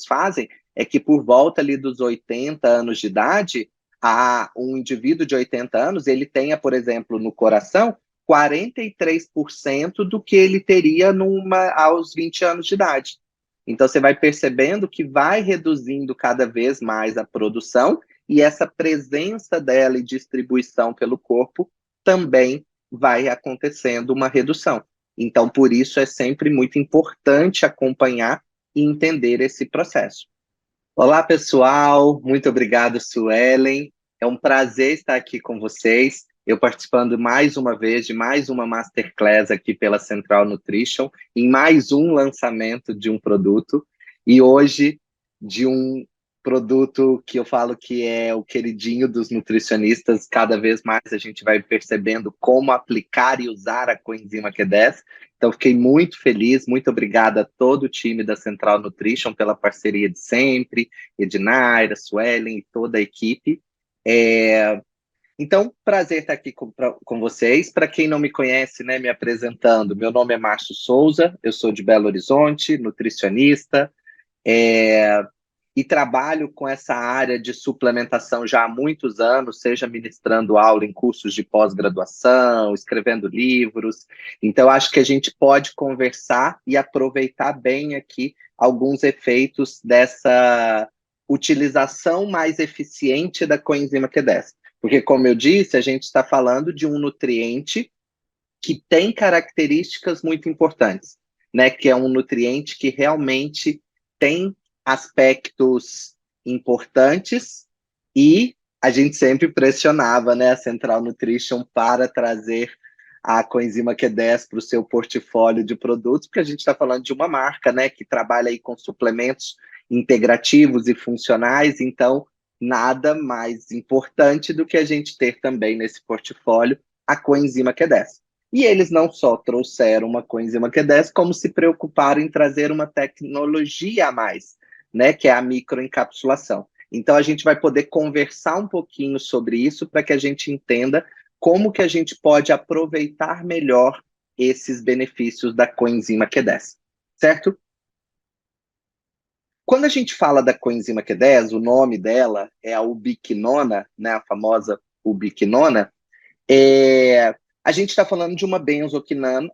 fazem é que por volta ali dos 80 anos de idade, um indivíduo de 80 anos, ele tenha, por exemplo, no coração, 43% do que ele teria aos 20 anos de idade. Então, você vai percebendo que vai reduzindo cada vez mais a produção e essa presença dela e distribuição pelo corpo também vai acontecendo uma redução. Então, por isso é sempre muito importante acompanhar e entender esse processo. Olá, pessoal. Muito obrigado, Suelen. É um prazer estar aqui com vocês. Eu participando mais uma vez de mais uma Masterclass aqui pela Central Nutrition, em mais um lançamento de um produto. E hoje, de um produto que eu falo que é o queridinho dos nutricionistas. Cada vez mais a gente vai percebendo como aplicar e usar a coenzima Q10. Então, fiquei muito feliz, muito obrigada a todo o time da Central Nutrition pela parceria de sempre, Ednaira, Suelen e toda a equipe. Então, prazer estar aqui com vocês. Para quem não me conhece, né, me apresentando, meu nome é Márcio Souza, eu sou de Belo Horizonte, nutricionista, e trabalho com essa área de suplementação já há muitos anos, seja ministrando aula em cursos de pós-graduação, escrevendo livros. Então, acho que a gente pode conversar e aproveitar bem aqui alguns efeitos dessa utilização mais eficiente da coenzima Q10. Porque, como eu disse, a gente está falando de um nutriente que tem características muito importantes, né? Que é um nutriente que realmente tem aspectos importantes e a gente sempre pressionava, né, a Central Nutrition para trazer a coenzima Q10 para o seu portfólio de produtos, porque a gente está falando de uma marca, né, que trabalha aí com suplementos integrativos e funcionais, então nada mais importante do que a gente ter também nesse portfólio a coenzima Q10. E eles não só trouxeram uma coenzima Q10, como se preocuparam em trazer uma tecnologia a mais, né, que é a microencapsulação. Então, a gente vai poder conversar um pouquinho sobre isso para que a gente entenda como que a gente pode aproveitar melhor esses benefícios da coenzima Q10, certo? Quando a gente fala da coenzima Q10, o nome dela é a ubiquinona, né, a famosa ubiquinona. A gente está falando de uma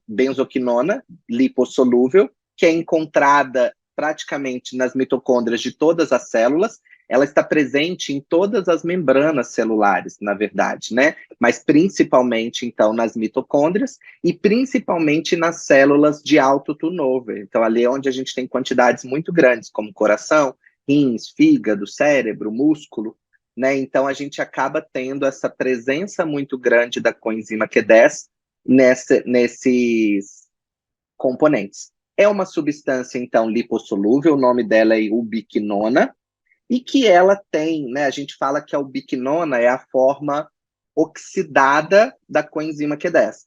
benzoquinona lipossolúvel, que é encontrada praticamente nas mitocôndrias de todas as células. Ela está presente em todas as membranas celulares, na verdade, né? Mas principalmente, então, nas mitocôndrias e principalmente nas células de alto turnover. Então, ali é onde a gente tem quantidades muito grandes, como coração, rins, fígado, cérebro, músculo, né? Então, a gente acaba tendo essa presença muito grande da coenzima Q10 nesses componentes. É uma substância, então, lipossolúvel, o nome dela é ubiquinona, e que ela tem, né? A gente fala que a ubiquinona é a forma oxidada da coenzima Q10,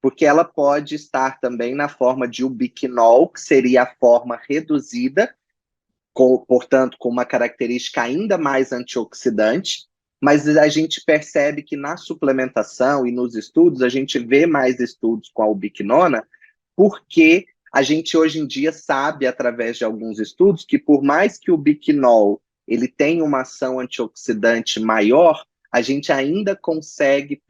porque ela pode estar também na forma de ubiquinol, que seria a forma reduzida, portanto, com uma característica ainda mais antioxidante, mas a gente percebe que na suplementação e nos estudos, a gente vê mais estudos com a ubiquinona, porque a gente hoje em dia sabe, através de alguns estudos, que por mais que o ubiquinol ele tenha uma ação antioxidante maior, a gente ainda consegue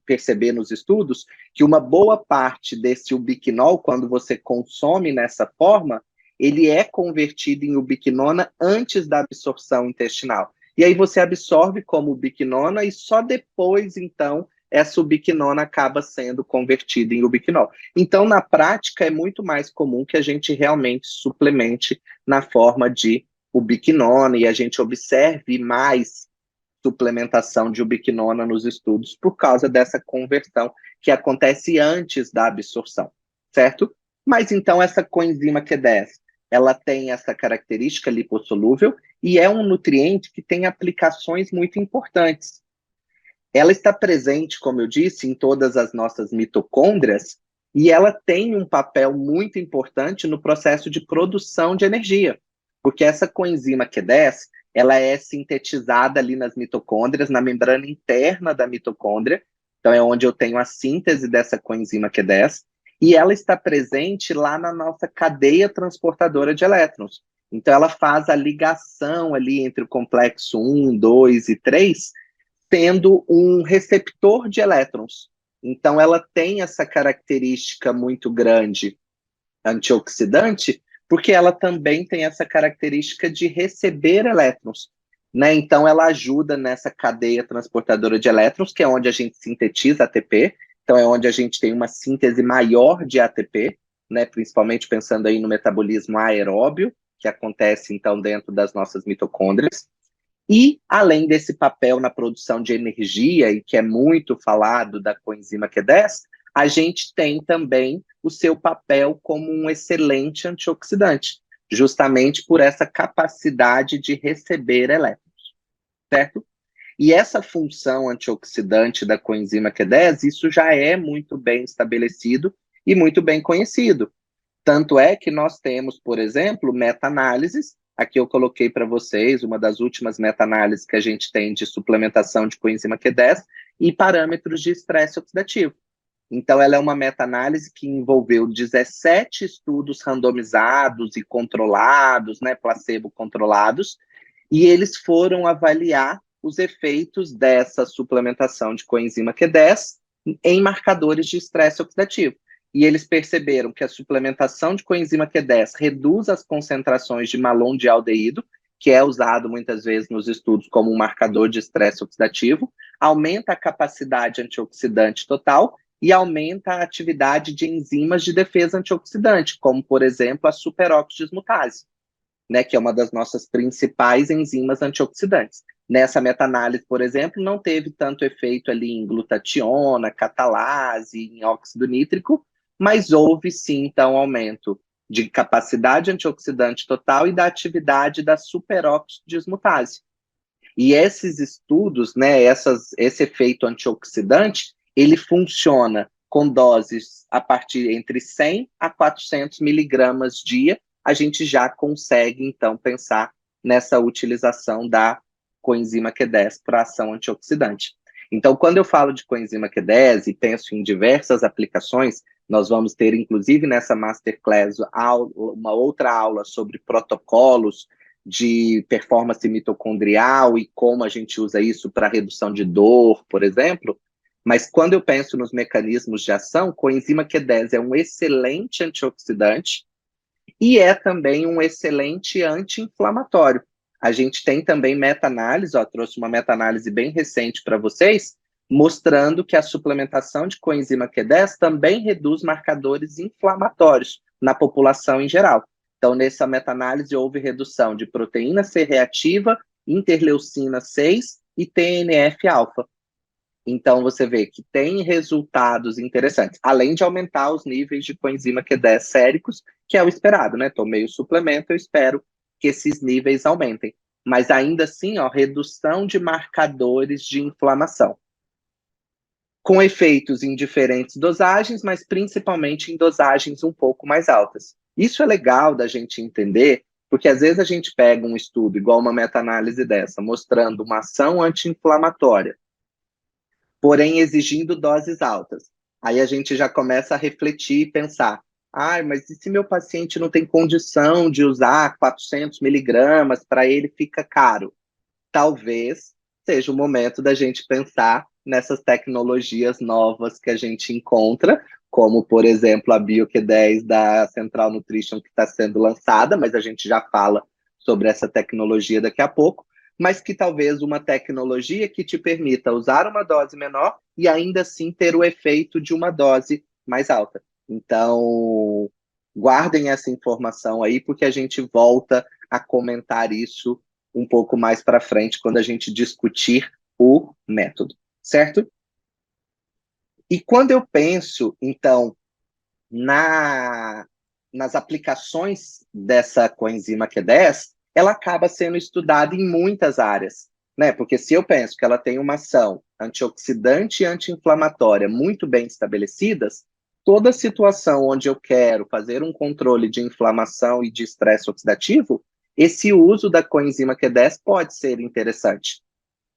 perceber nos estudos que uma boa parte desse ubiquinol, quando você consome nessa forma, ele é convertido em ubiquinona antes da absorção intestinal. E aí você absorve como ubiquinona e só depois, então, essa ubiquinona acaba sendo convertida em ubiquinol. Então, na prática, é muito mais comum que a gente realmente suplemente na forma de ubiquinona e a gente observe mais suplementação de ubiquinona nos estudos por causa dessa conversão que acontece antes da absorção, certo? Mas então essa coenzima Q10, ela tem essa característica lipossolúvel e é um nutriente que tem aplicações muito importantes. Ela está presente, como eu disse, em todas as nossas mitocôndrias e ela tem um papel muito importante no processo de produção de energia, porque essa coenzima Q10, ela é sintetizada ali nas mitocôndrias, na membrana interna da mitocôndria, então é onde eu tenho a síntese dessa coenzima Q10, e ela está presente lá na nossa cadeia transportadora de elétrons. Então, ela faz a ligação ali entre o complexo 1, 2 e 3, tendo um receptor de elétrons. Então, ela tem essa característica muito grande antioxidante, porque ela também tem essa característica de receber elétrons. Né? Então, ela ajuda nessa cadeia transportadora de elétrons, que é onde a gente sintetiza ATP, então é onde a gente tem uma síntese maior de ATP, né? Principalmente pensando aí no metabolismo aeróbio, que acontece, então, dentro das nossas mitocôndrias. E, além desse papel na produção de energia, e que é muito falado da coenzima Q10, a gente tem também o seu papel como um excelente antioxidante, justamente por essa capacidade de receber elétrons, certo? E essa função antioxidante da coenzima Q10, isso já é muito bem estabelecido e muito bem conhecido. Tanto é que nós temos, por exemplo, meta-análises. Aqui eu coloquei para vocês uma das últimas meta-análises que a gente tem de suplementação de coenzima Q10 e parâmetros de estresse oxidativo. Então, ela é uma meta-análise que envolveu 17 estudos randomizados e controlados, né, placebo-controlados, e eles foram avaliar os efeitos dessa suplementação de coenzima Q10 em marcadores de estresse oxidativo. E eles perceberam que a suplementação de coenzima Q10 reduz as concentrações de malondialdeído, que é usado muitas vezes nos estudos como um marcador de estresse oxidativo, aumenta a capacidade antioxidante total e aumenta a atividade de enzimas de defesa antioxidante, como, por exemplo, a superoxidismutase, né, que é uma das nossas principais enzimas antioxidantes. Nessa meta-análise, por exemplo, não teve tanto efeito ali em glutationa, catalase, em óxido nítrico, mas houve sim, então, aumento de capacidade antioxidante total e da atividade da superoxidismutase. E esses estudos, né, esse efeito antioxidante, ele funciona com doses a partir entre 100 a 400 miligramas dia, a gente já consegue, então, pensar nessa utilização da coenzima Q10 para ação antioxidante. Então, quando eu falo de coenzima Q10 e penso em diversas aplicações, nós vamos ter, inclusive, nessa Masterclass, uma outra aula sobre protocolos de performance mitocondrial e como a gente usa isso para redução de dor, por exemplo. Mas quando eu penso nos mecanismos de ação, coenzima Q10 é um excelente antioxidante e é também um excelente anti-inflamatório. A gente tem também meta-análise, trouxe uma meta-análise bem recente para vocês, mostrando que a suplementação de coenzima Q10 também reduz marcadores inflamatórios na população em geral. Então, nessa meta-análise, houve redução de proteína C reativa, interleucina 6 e TNF-alfa. Então, você vê que tem resultados interessantes, além de aumentar os níveis de coenzima Q10 séricos, que é o esperado, né? Tomei o suplemento, eu espero que esses níveis aumentem. Mas ainda assim, redução de marcadores de inflamação. Com efeitos em diferentes dosagens, mas principalmente em dosagens um pouco mais altas. Isso é legal da gente entender, porque às vezes a gente pega um estudo, igual uma meta-análise dessa, mostrando uma ação anti-inflamatória, porém exigindo doses altas. Aí a gente já começa a refletir e pensar, mas e se meu paciente não tem condição de usar 400 miligramas, para ele fica caro? Talvez seja o momento da gente pensar nessas tecnologias novas que a gente encontra, como, por exemplo, a BioQ10 da Central Nutrition que está sendo lançada, mas a gente já fala sobre essa tecnologia daqui a pouco, mas que talvez uma tecnologia que te permita usar uma dose menor e ainda assim ter o efeito de uma dose mais alta. Então, guardem essa informação aí, porque a gente volta a comentar isso um pouco mais para frente, quando a gente discutir o método, certo? E quando eu penso, então, nas aplicações dessa coenzima Q10, ela acaba sendo estudada em muitas áreas, né? Porque se eu penso que ela tem uma ação antioxidante e anti-inflamatória muito bem estabelecidas, toda situação onde eu quero fazer um controle de inflamação e de estresse oxidativo, esse uso da coenzima Q10 pode ser interessante,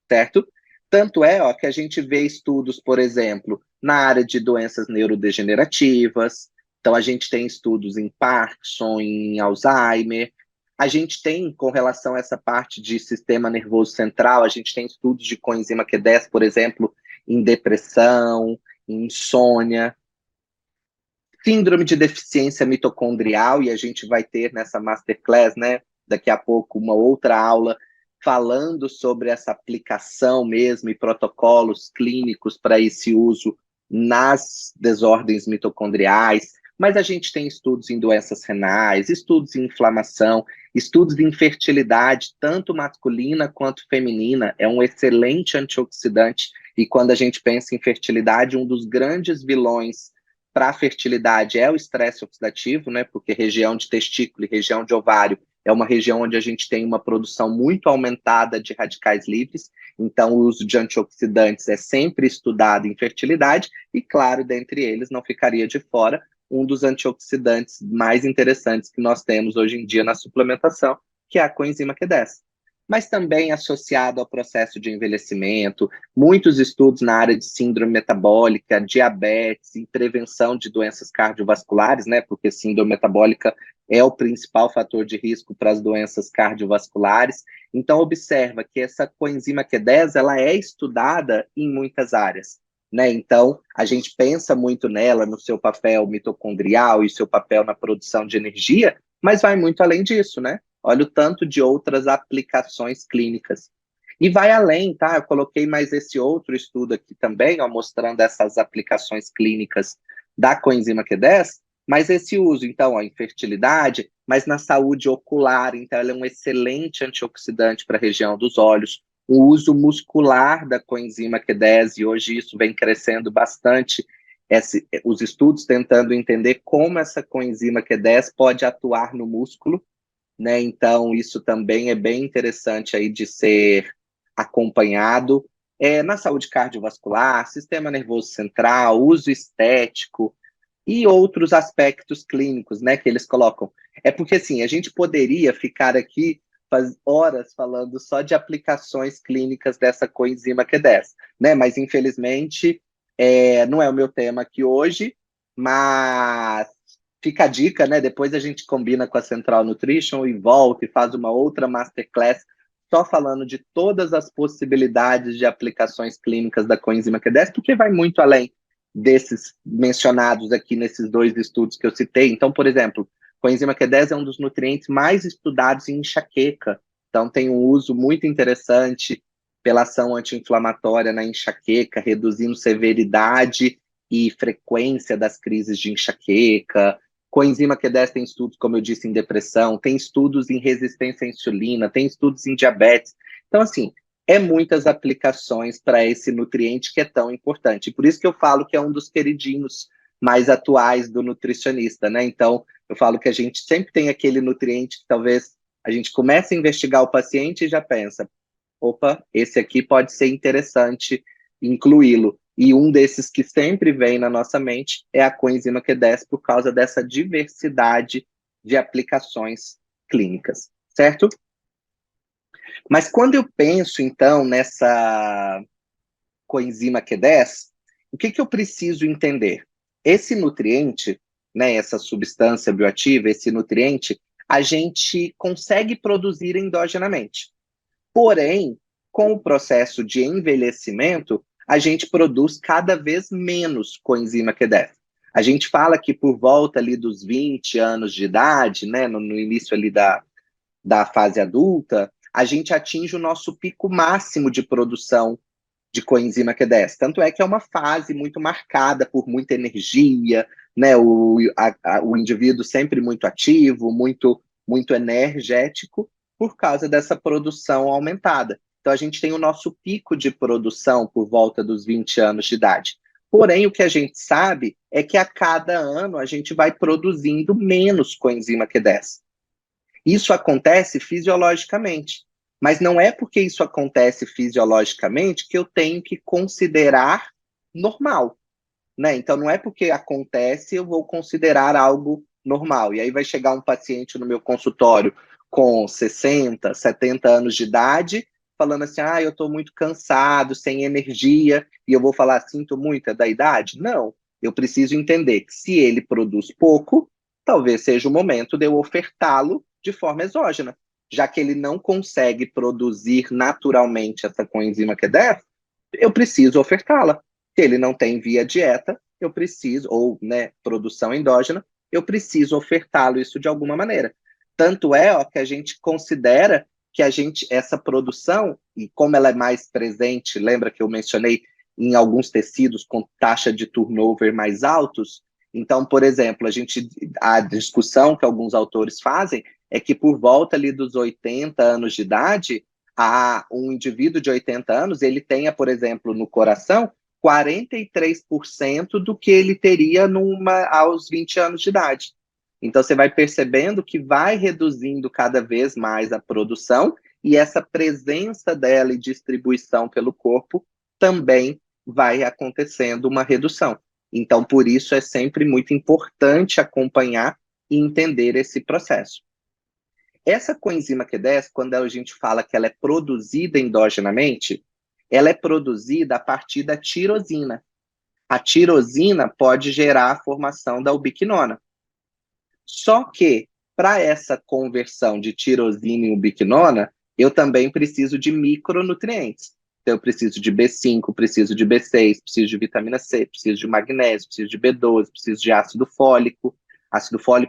certo? Tanto é que a gente vê estudos, por exemplo, na área de doenças neurodegenerativas. Então, a gente tem estudos em Parkinson, em Alzheimer, A gente tem, com relação a essa parte de sistema nervoso central, a gente tem estudos de coenzima Q10, por exemplo, em depressão, em insônia, síndrome de deficiência mitocondrial, e a gente vai ter nessa masterclass, né, daqui a pouco, uma outra aula falando sobre essa aplicação mesmo e protocolos clínicos para esse uso nas desordens mitocondriais. Mas a gente tem estudos em doenças renais, estudos em inflamação, estudos em fertilidade, tanto masculina quanto feminina. É um excelente antioxidante. E quando a gente pensa em fertilidade, um dos grandes vilões para a fertilidade é o estresse oxidativo, né? Porque região de testículo e região de ovário é uma região onde a gente tem uma produção muito aumentada de radicais livres, então o uso de antioxidantes é sempre estudado em fertilidade, e claro, dentre eles não ficaria de fora um dos antioxidantes mais interessantes que nós temos hoje em dia na suplementação, que é a coenzima Q10. Mas também associado ao processo de envelhecimento, muitos estudos na área de síndrome metabólica, diabetes e prevenção de doenças cardiovasculares, né? Porque síndrome metabólica é o principal fator de risco para as doenças cardiovasculares. Então, observa que essa coenzima Q10, ela é estudada em muitas áreas, né? Então, a gente pensa muito nela, no seu papel mitocondrial e seu papel na produção de energia, mas vai muito além disso, né? Olha o tanto de outras aplicações clínicas. E vai além, tá? Eu coloquei mais esse outro estudo aqui também, ó, mostrando essas aplicações clínicas da coenzima Q10, mas esse uso, então, ó, em fertilidade, mas na saúde ocular, então ela é um excelente antioxidante para a região dos olhos. O uso muscular da coenzima Q10, e hoje isso vem crescendo bastante, os estudos tentando entender como essa coenzima Q10 pode atuar no músculo, né? Então, isso também é bem interessante aí de ser acompanhado. Na saúde cardiovascular, sistema nervoso central, uso estético e outros aspectos clínicos, né, que eles colocam. É porque, assim, a gente poderia ficar aqui horas falando só de aplicações clínicas dessa coenzima Q10, né? Mas, infelizmente, não é o meu tema aqui hoje, mas fica a dica, né? Depois a gente combina com a Central Nutrition e volta e faz uma outra masterclass só falando de todas as possibilidades de aplicações clínicas da coenzima Q10, porque vai muito além desses mencionados aqui nesses dois estudos que eu citei. Então, por exemplo, coenzima Q10 é um dos nutrientes mais estudados em enxaqueca. Então, tem um uso muito interessante pela ação anti-inflamatória na enxaqueca, reduzindo severidade e frequência das crises de enxaqueca. Coenzima Q10 tem estudos, como eu disse, em depressão, tem estudos em resistência à insulina, tem estudos em diabetes. Então, assim, muitas aplicações para esse nutriente que é tão importante. Por isso que eu falo que é um dos queridinhos mais atuais do nutricionista, né? Então, eu falo que a gente sempre tem aquele nutriente que talvez a gente comece a investigar o paciente e já pensa, opa, esse aqui pode ser interessante incluí-lo. E um desses que sempre vem na nossa mente é a coenzima Q10 por causa dessa diversidade de aplicações clínicas, certo? Mas quando eu penso, então, nessa coenzima Q10, o que eu preciso entender? Esse nutriente, né, essa substância bioativa, esse nutriente, a gente consegue produzir endogenamente. Porém, com o processo de envelhecimento, a gente produz cada vez menos coenzima Q10. A gente fala que por volta ali dos 20 anos de idade, né, no início ali da fase adulta, a gente atinge o nosso pico máximo de produção de coenzima Q10. Tanto é que é uma fase muito marcada por muita energia, né? O indivíduo sempre muito ativo, muito energético, por causa dessa produção aumentada. Então, a gente tem o nosso pico de produção por volta dos 20 anos de idade. Porém, o que a gente sabe é que a cada ano a gente vai produzindo menos coenzima Q10. Isso acontece fisiologicamente, mas não é porque isso acontece fisiologicamente que eu tenho que considerar normal, né? Então não é porque acontece eu vou considerar algo normal. E aí vai chegar um paciente no meu consultório com 60, 70 anos de idade, falando assim, eu estou muito cansado, sem energia, e eu vou falar, sinto muito, é da idade? Não, eu preciso entender que se ele produz pouco, talvez seja o momento de eu ofertá-lo de forma exógena, já que ele não consegue produzir naturalmente essa coenzima Q10, eu preciso ofertá-la. Se ele não tem via dieta, eu preciso, ou né, produção endógena, eu preciso ofertá-lo isso de alguma maneira. Tanto é ó, que a gente considera que essa produção, e como ela é mais presente, lembra que eu mencionei em alguns tecidos com taxa de turnover mais altos? Então, por exemplo, a discussão que alguns autores fazem é que por volta ali dos 80 anos de idade, um indivíduo de 80 anos, ele tenha, por exemplo, no coração, 43% do que ele teria aos 20 anos de idade. Então, você vai percebendo que vai reduzindo cada vez mais a produção e essa presença dela e distribuição pelo corpo também vai acontecendo uma redução. Então, por isso é sempre muito importante acompanhar e entender esse processo. Essa coenzima Q10, quando a gente fala que ela é produzida endogenamente, ela é produzida a partir da tirosina. A tirosina pode gerar a formação da ubiquinona. Só que, para essa conversão de tirosina em ubiquinona, eu também preciso de micronutrientes. Então, eu preciso de B5, preciso de B6, preciso de vitamina C, preciso de magnésio, preciso de B12, preciso de ácido fólico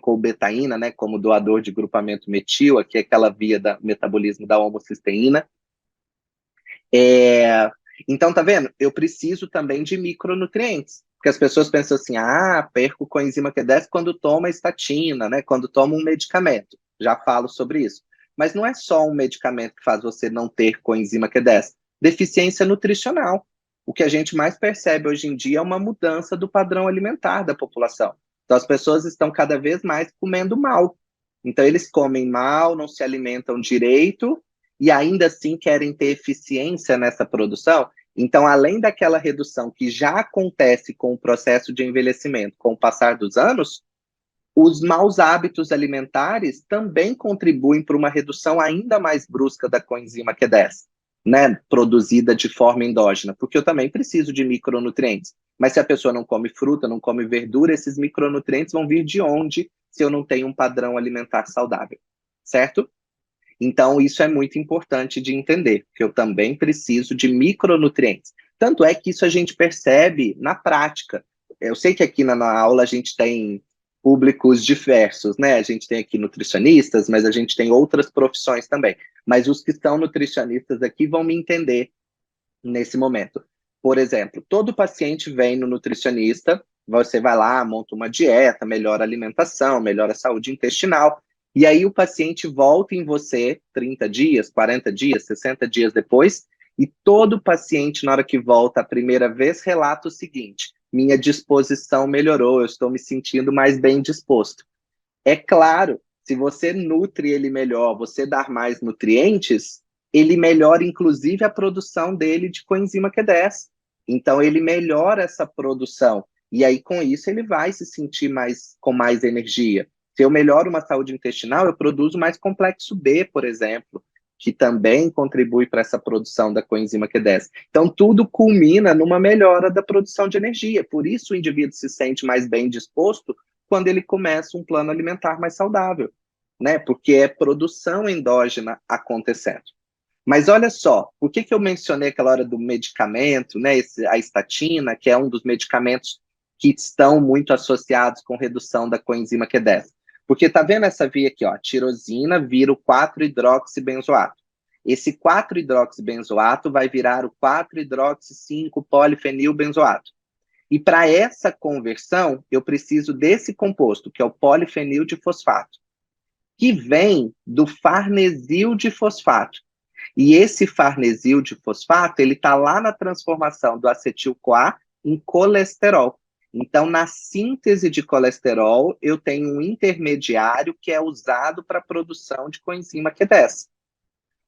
ou betaína, né, como doador de grupamento metil, aqui é aquela via do metabolismo da homocisteína. Então, tá vendo? Eu preciso também de micronutrientes. Porque as pessoas pensam assim, perco coenzima Q10 quando toma estatina, né? Quando toma um medicamento. Já falo sobre isso. Mas não é só um medicamento que faz você não ter coenzima Q10. Deficiência nutricional. O que a gente mais percebe hoje em dia é uma mudança do padrão alimentar da população. Então, as pessoas estão cada vez mais comendo mal. Então, eles comem mal, não se alimentam direito, e ainda assim querem ter eficiência nessa produção. Então, além daquela redução que já acontece com o processo de envelhecimento, com o passar dos anos, os maus hábitos alimentares também contribuem para uma redução ainda mais brusca da coenzima Q10, né, produzida de forma endógena, porque eu também preciso de micronutrientes. Mas se a pessoa não come fruta, não come verdura, esses micronutrientes vão vir de onde se eu não tenho um padrão alimentar saudável, certo? Então, isso é muito importante de entender, que eu também preciso de micronutrientes. Tanto é que isso a gente percebe na prática. Eu sei que aqui na aula a gente tem públicos diversos, né? A gente tem aqui nutricionistas, mas a gente tem outras profissões também. Mas os que são nutricionistas aqui vão me entender nesse momento. Por exemplo, todo paciente vem no nutricionista, você vai lá, monta uma dieta, melhora a alimentação, melhora a saúde intestinal, e aí o paciente volta em você 30 dias, 40 dias, 60 dias depois, e todo paciente, na hora que volta a primeira vez, relata o seguinte: minha disposição melhorou, eu estou me sentindo mais bem disposto. É claro, se você nutre ele melhor, você dar mais nutrientes, ele melhora inclusive a produção dele de coenzima Q10. Então ele melhora essa produção e aí com isso ele vai se sentir com mais energia. Se eu melhoro uma saúde intestinal, eu produzo mais complexo B, por exemplo, que também contribui para essa produção da coenzima Q10. Então tudo culmina numa melhora da produção de energia. Por isso o indivíduo se sente mais bem disposto quando ele começa um plano alimentar mais saudável, né? Porque é produção endógena acontecendo. Mas olha só, por que eu mencionei aquela hora do medicamento, né? A estatina, que é um dos medicamentos que estão muito associados com redução da coenzima Q10. Porque tá vendo essa via aqui, ó? Tirosina vira o 4-hidroxibenzoato. Esse 4-hidroxibenzoato vai virar o 4-hidroxi-5-polifenilbenzoato. E para essa conversão, eu preciso desse composto, que é o polifenil de fosfato, que vem do farnesil de fosfato. E esse farnesil de fosfato, ele está lá na transformação do acetil-CoA em colesterol. Então, na síntese de colesterol, eu tenho um intermediário que é usado para a produção de coenzima Q10.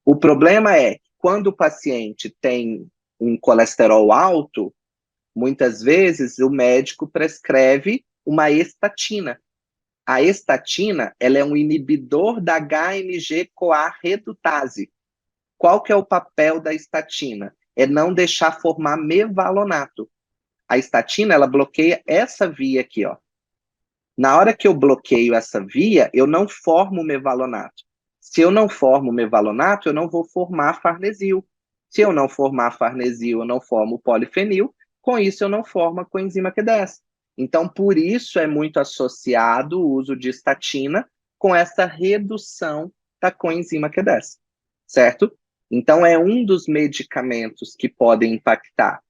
O problema é que quando o paciente tem um colesterol alto, muitas vezes o médico prescreve uma estatina. A estatina, ela é um inibidor da HMG-CoA redutase. Qual que é o papel da estatina? É não deixar formar mevalonato. A estatina, ela bloqueia essa via aqui, ó. Na hora que eu bloqueio essa via, eu não formo mevalonato. Se eu não formo mevalonato, eu não vou formar farnesil. Se eu não formar farnesil, eu não formo polifenil. Com isso, eu não formo a coenzima Q10. Então, por isso é muito associado o uso de estatina com essa redução da coenzima Q10, certo? Então, é um dos medicamentos que podem impactar.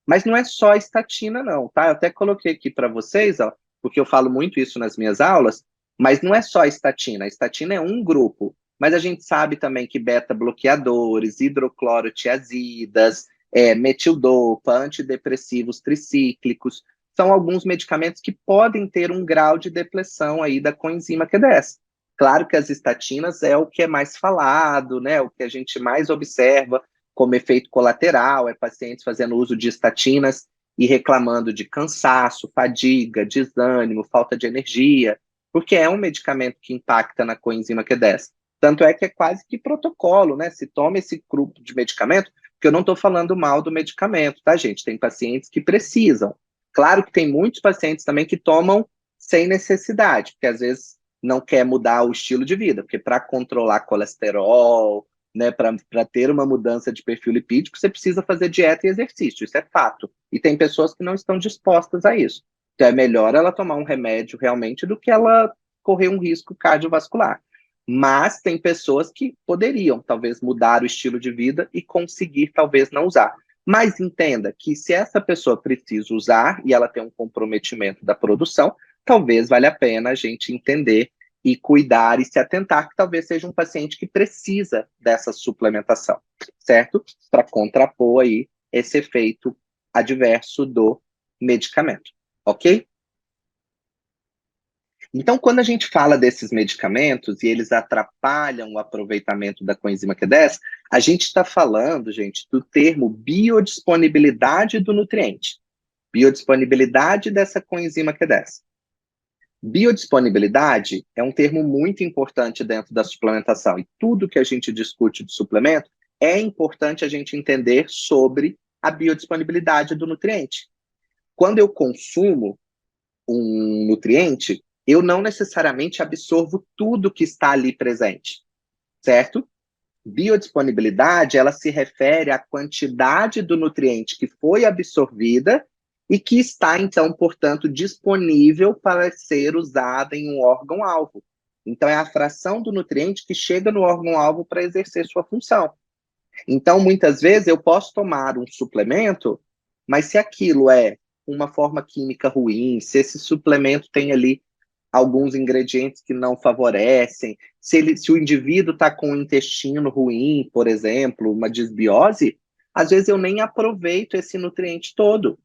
Mas não é só a estatina, não, tá? Eu até coloquei aqui para vocês, ó, porque eu falo muito isso nas minhas aulas, mas não é só a estatina. A estatina é um grupo, mas a gente sabe também que beta-bloqueadores, hidroclorotiazidas, metildopa, antidepressivos tricíclicos, são alguns medicamentos que podem ter um grau de depressão aí da coenzima Q10. Claro que as estatinas é o que é mais falado, né? O que a gente mais observa como efeito colateral, é pacientes fazendo uso de estatinas e reclamando de cansaço, fadiga, desânimo, falta de energia, porque é um medicamento que impacta na coenzima Q10. Tanto é que é quase que protocolo, né? Se toma esse grupo de medicamento, porque eu não estou falando mal do medicamento, tá, gente? Tem pacientes que precisam. Claro que tem muitos pacientes também que tomam sem necessidade, porque às vezes não quer mudar o estilo de vida, porque para controlar colesterol, né, para ter uma mudança de perfil lipídico, você precisa fazer dieta e exercício, isso é fato. E tem pessoas que não estão dispostas a isso. Então é melhor ela tomar um remédio realmente do que ela correr um risco cardiovascular. Mas tem pessoas que poderiam, talvez, mudar o estilo de vida e conseguir, talvez, não usar. Mas entenda que se essa pessoa precisa usar e ela tem um comprometimento da produção, talvez valha a pena a gente entender e cuidar e se atentar que talvez seja um paciente que precisa dessa suplementação, certo? Para contrapor aí esse efeito adverso do medicamento, ok? Então, quando a gente fala desses medicamentos e eles atrapalham o aproveitamento da coenzima Q10, a gente está falando, gente, do termo biodisponibilidade do nutriente. Biodisponibilidade dessa coenzima Q10. Biodisponibilidade é um termo muito importante dentro da suplementação e tudo que a gente discute de suplemento é importante a gente entender sobre a biodisponibilidade do nutriente. Quando eu consumo um nutriente, eu não necessariamente absorvo tudo que está ali presente, certo? Biodisponibilidade, ela se refere à quantidade do nutriente que foi absorvida e que está, então, portanto, disponível para ser usada em um órgão-alvo. Então, é a fração do nutriente que chega no órgão-alvo para exercer sua função. Então, muitas vezes, eu posso tomar um suplemento, mas se aquilo é uma forma química ruim, se esse suplemento tem ali alguns ingredientes que não favorecem, se o indivíduo está com o intestino ruim, por exemplo, uma disbiose, às vezes eu nem aproveito esse nutriente todo,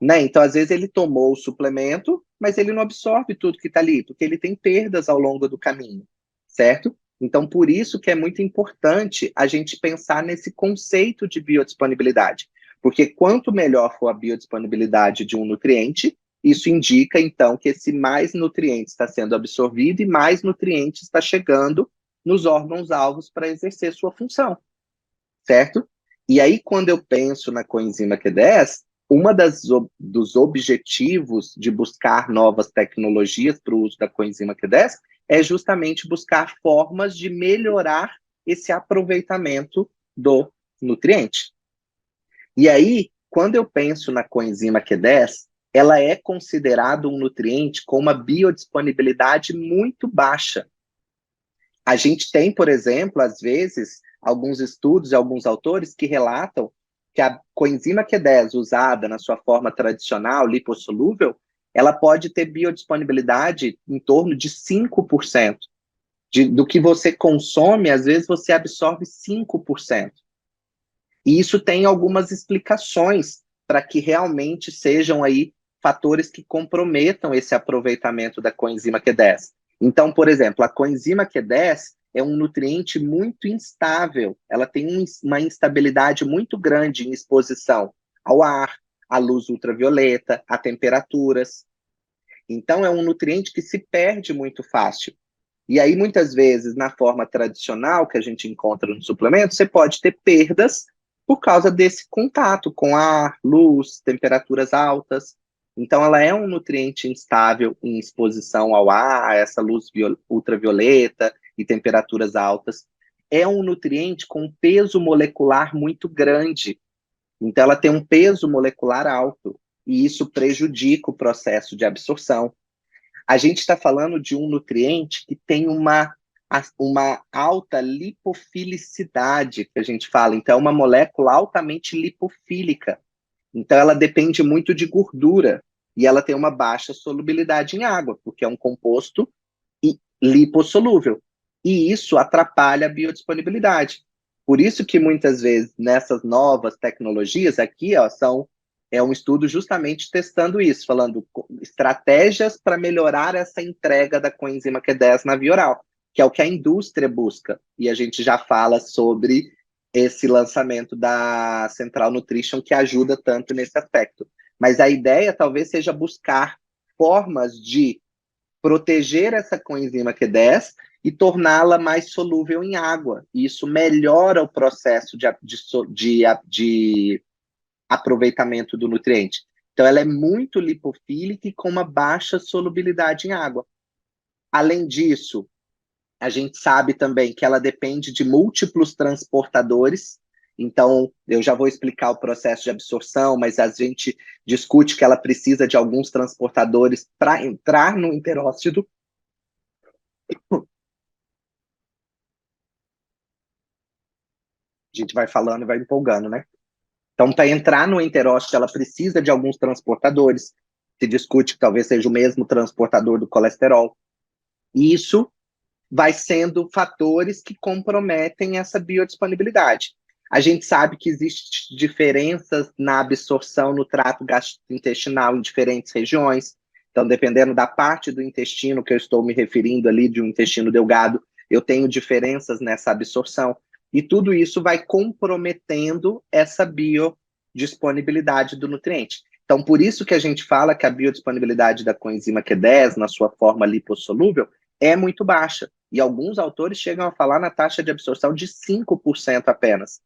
né? Então, às vezes ele tomou o suplemento, mas ele não absorve tudo que está ali, porque ele tem perdas ao longo do caminho, certo? Então, por isso que é muito importante a gente pensar nesse conceito de biodisponibilidade, porque quanto melhor for a biodisponibilidade de um nutriente, isso indica, então, que esse mais nutriente está sendo absorvido e mais nutriente está chegando nos órgãos-alvos para exercer sua função, certo? E aí, quando eu penso na coenzima Q10, uma dos objetivos de buscar novas tecnologias para o uso da coenzima Q10 é justamente buscar formas de melhorar esse aproveitamento do nutriente. E aí, quando eu penso na coenzima Q10, ela é considerada um nutriente com uma biodisponibilidade muito baixa. A gente tem, por exemplo, às vezes, alguns estudos e alguns autores que relatam que a coenzima Q10 usada na sua forma tradicional, lipossolúvel, ela pode ter biodisponibilidade em torno de 5%. Do que você consome, às vezes você absorve 5%. E isso tem algumas explicações para que realmente sejam aí fatores que comprometam esse aproveitamento da coenzima Q10. Então, por exemplo, a coenzima Q10 é um nutriente muito instável, ela tem uma instabilidade muito grande em exposição ao ar, à luz ultravioleta, a temperaturas. Então, é um nutriente que se perde muito fácil. E aí, muitas vezes, na forma tradicional que a gente encontra no suplemento, você pode ter perdas por causa desse contato com ar, luz, temperaturas altas. Então, ela é um nutriente instável em exposição ao ar, a essa luz ultravioleta e temperaturas altas. É um nutriente com peso molecular muito grande. Então, ela tem um peso molecular alto, e isso prejudica o processo de absorção. A gente está falando de um nutriente que tem uma alta lipofilicidade, que a gente fala. Então, é uma molécula altamente lipofílica. Então, ela depende muito de gordura. E ela tem uma baixa solubilidade em água, porque é um composto lipossolúvel. E isso atrapalha a biodisponibilidade. Por isso que muitas vezes nessas novas tecnologias aqui, ó, é um estudo justamente testando isso, falando estratégias para melhorar essa entrega da coenzima Q10 na via oral, que é o que a indústria busca. E a gente já fala sobre esse lançamento da Central Nutrition, que ajuda tanto nesse aspecto. Mas a ideia talvez seja buscar formas de proteger essa coenzima Q10 e torná-la mais solúvel em água. E isso melhora o processo de aproveitamento do nutriente. Então, ela é muito lipofílica e com uma baixa solubilidade em água. Além disso, a gente sabe também que ela depende de múltiplos transportadores. Então, eu já vou explicar o processo de absorção, mas a gente discute que ela precisa de alguns transportadores para entrar no enterócito. A gente vai falando e vai empolgando, né? Então, para entrar no enterócito, ela precisa de alguns transportadores. Se discute que talvez seja o mesmo transportador do colesterol. E isso vai sendo fatores que comprometem essa biodisponibilidade. A gente sabe que existem diferenças na absorção no trato gastrointestinal em diferentes regiões. Então, dependendo da parte do intestino que eu estou me referindo ali, de um intestino delgado, eu tenho diferenças nessa absorção. E tudo isso vai comprometendo essa biodisponibilidade do nutriente. Então, por isso que a gente fala que a biodisponibilidade da coenzima Q10, na sua forma lipossolúvel, é muito baixa. E alguns autores chegam a falar na taxa de absorção de 5% apenas.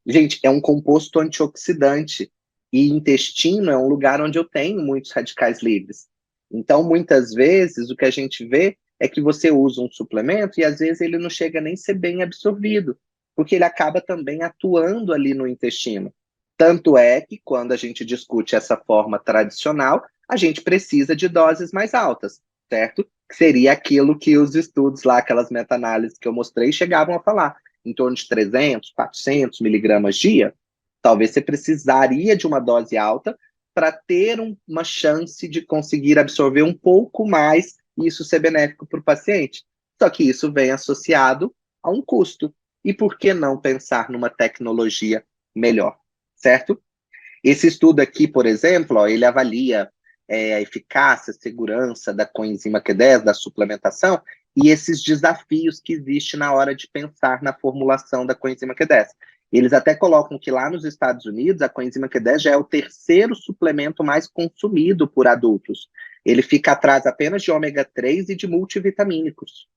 Gente, é um composto antioxidante. E intestino é um lugar onde eu tenho muitos radicais livres. Então, muitas vezes, o que a gente vê é que você usa um suplemento e às vezes ele não chega nem a ser bem absorvido, porque ele acaba também atuando ali no intestino. Tanto é que, quando a gente discute essa forma tradicional, a gente precisa de doses mais altas, certo? Que seria aquilo que os estudos lá, aquelas meta-análises que eu mostrei, chegavam a falar, em torno de 300, 400 miligramas dia. Talvez você precisaria de uma dose alta para ter uma chance de conseguir absorver um pouco mais e isso ser benéfico para o paciente. Só que isso vem associado a um custo. E por que não pensar numa tecnologia melhor, certo? Esse estudo aqui, por exemplo, ó, ele avalia a eficácia, a segurança da coenzima Q10, da suplementação, e esses desafios que existem na hora de pensar na formulação da coenzima Q10. Eles até colocam que lá nos Estados Unidos, a coenzima Q10 já é o terceiro suplemento mais consumido por adultos. Ele fica atrás apenas de ômega 3 e de multivitamínicos.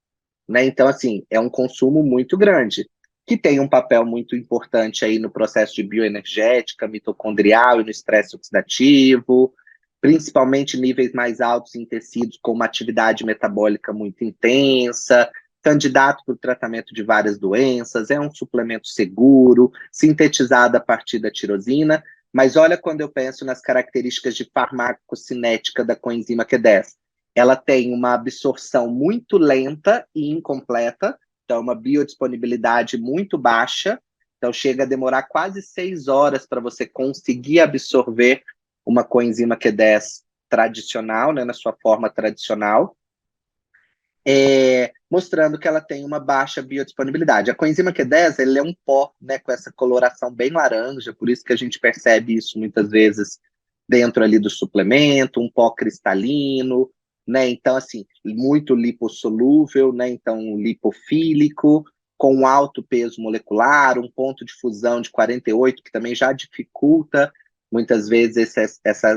Né? Então, assim, é um consumo muito grande, que tem um papel muito importante aí no processo de bioenergética, mitocondrial e no estresse oxidativo, principalmente níveis mais altos em tecidos com uma atividade metabólica muito intensa, candidato para o tratamento de várias doenças, é um suplemento seguro, sintetizado a partir da tirosina, mas olha quando eu penso nas características de farmacocinética da coenzima Q10. Ela tem uma absorção muito lenta e incompleta, então uma biodisponibilidade muito baixa, então chega a demorar quase 6 horas para você conseguir absorver uma coenzima Q10 tradicional, né, na sua forma tradicional, mostrando que ela tem uma baixa biodisponibilidade. A coenzima Q10, ele é um pó, né, com essa coloração bem laranja, por isso que a gente percebe isso muitas vezes dentro ali do suplemento, um pó cristalino, né? Então, assim, muito lipossolúvel, né? Então, lipofílico, com alto peso molecular, um ponto de fusão de 48, que também já dificulta muitas vezes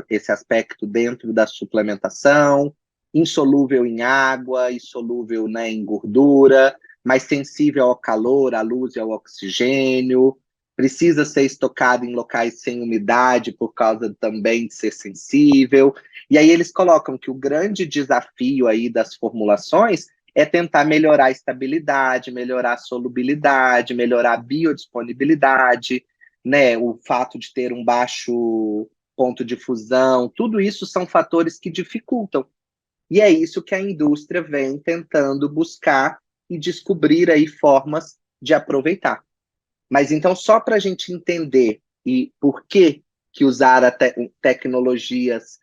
esse aspecto dentro da suplementação, insolúvel em água, insolúvel, né, em gordura, mais sensível ao calor, à luz e ao oxigênio, precisa ser estocado em locais sem umidade por causa também de ser sensível. E aí eles colocam que o grande desafio aí das formulações é tentar melhorar a estabilidade, melhorar a solubilidade, melhorar a biodisponibilidade, né? O fato de ter um baixo ponto de fusão, tudo isso são fatores que dificultam. E é isso que a indústria vem tentando buscar e descobrir aí formas de aproveitar. Mas então, só para a gente entender e por que usar tecnologias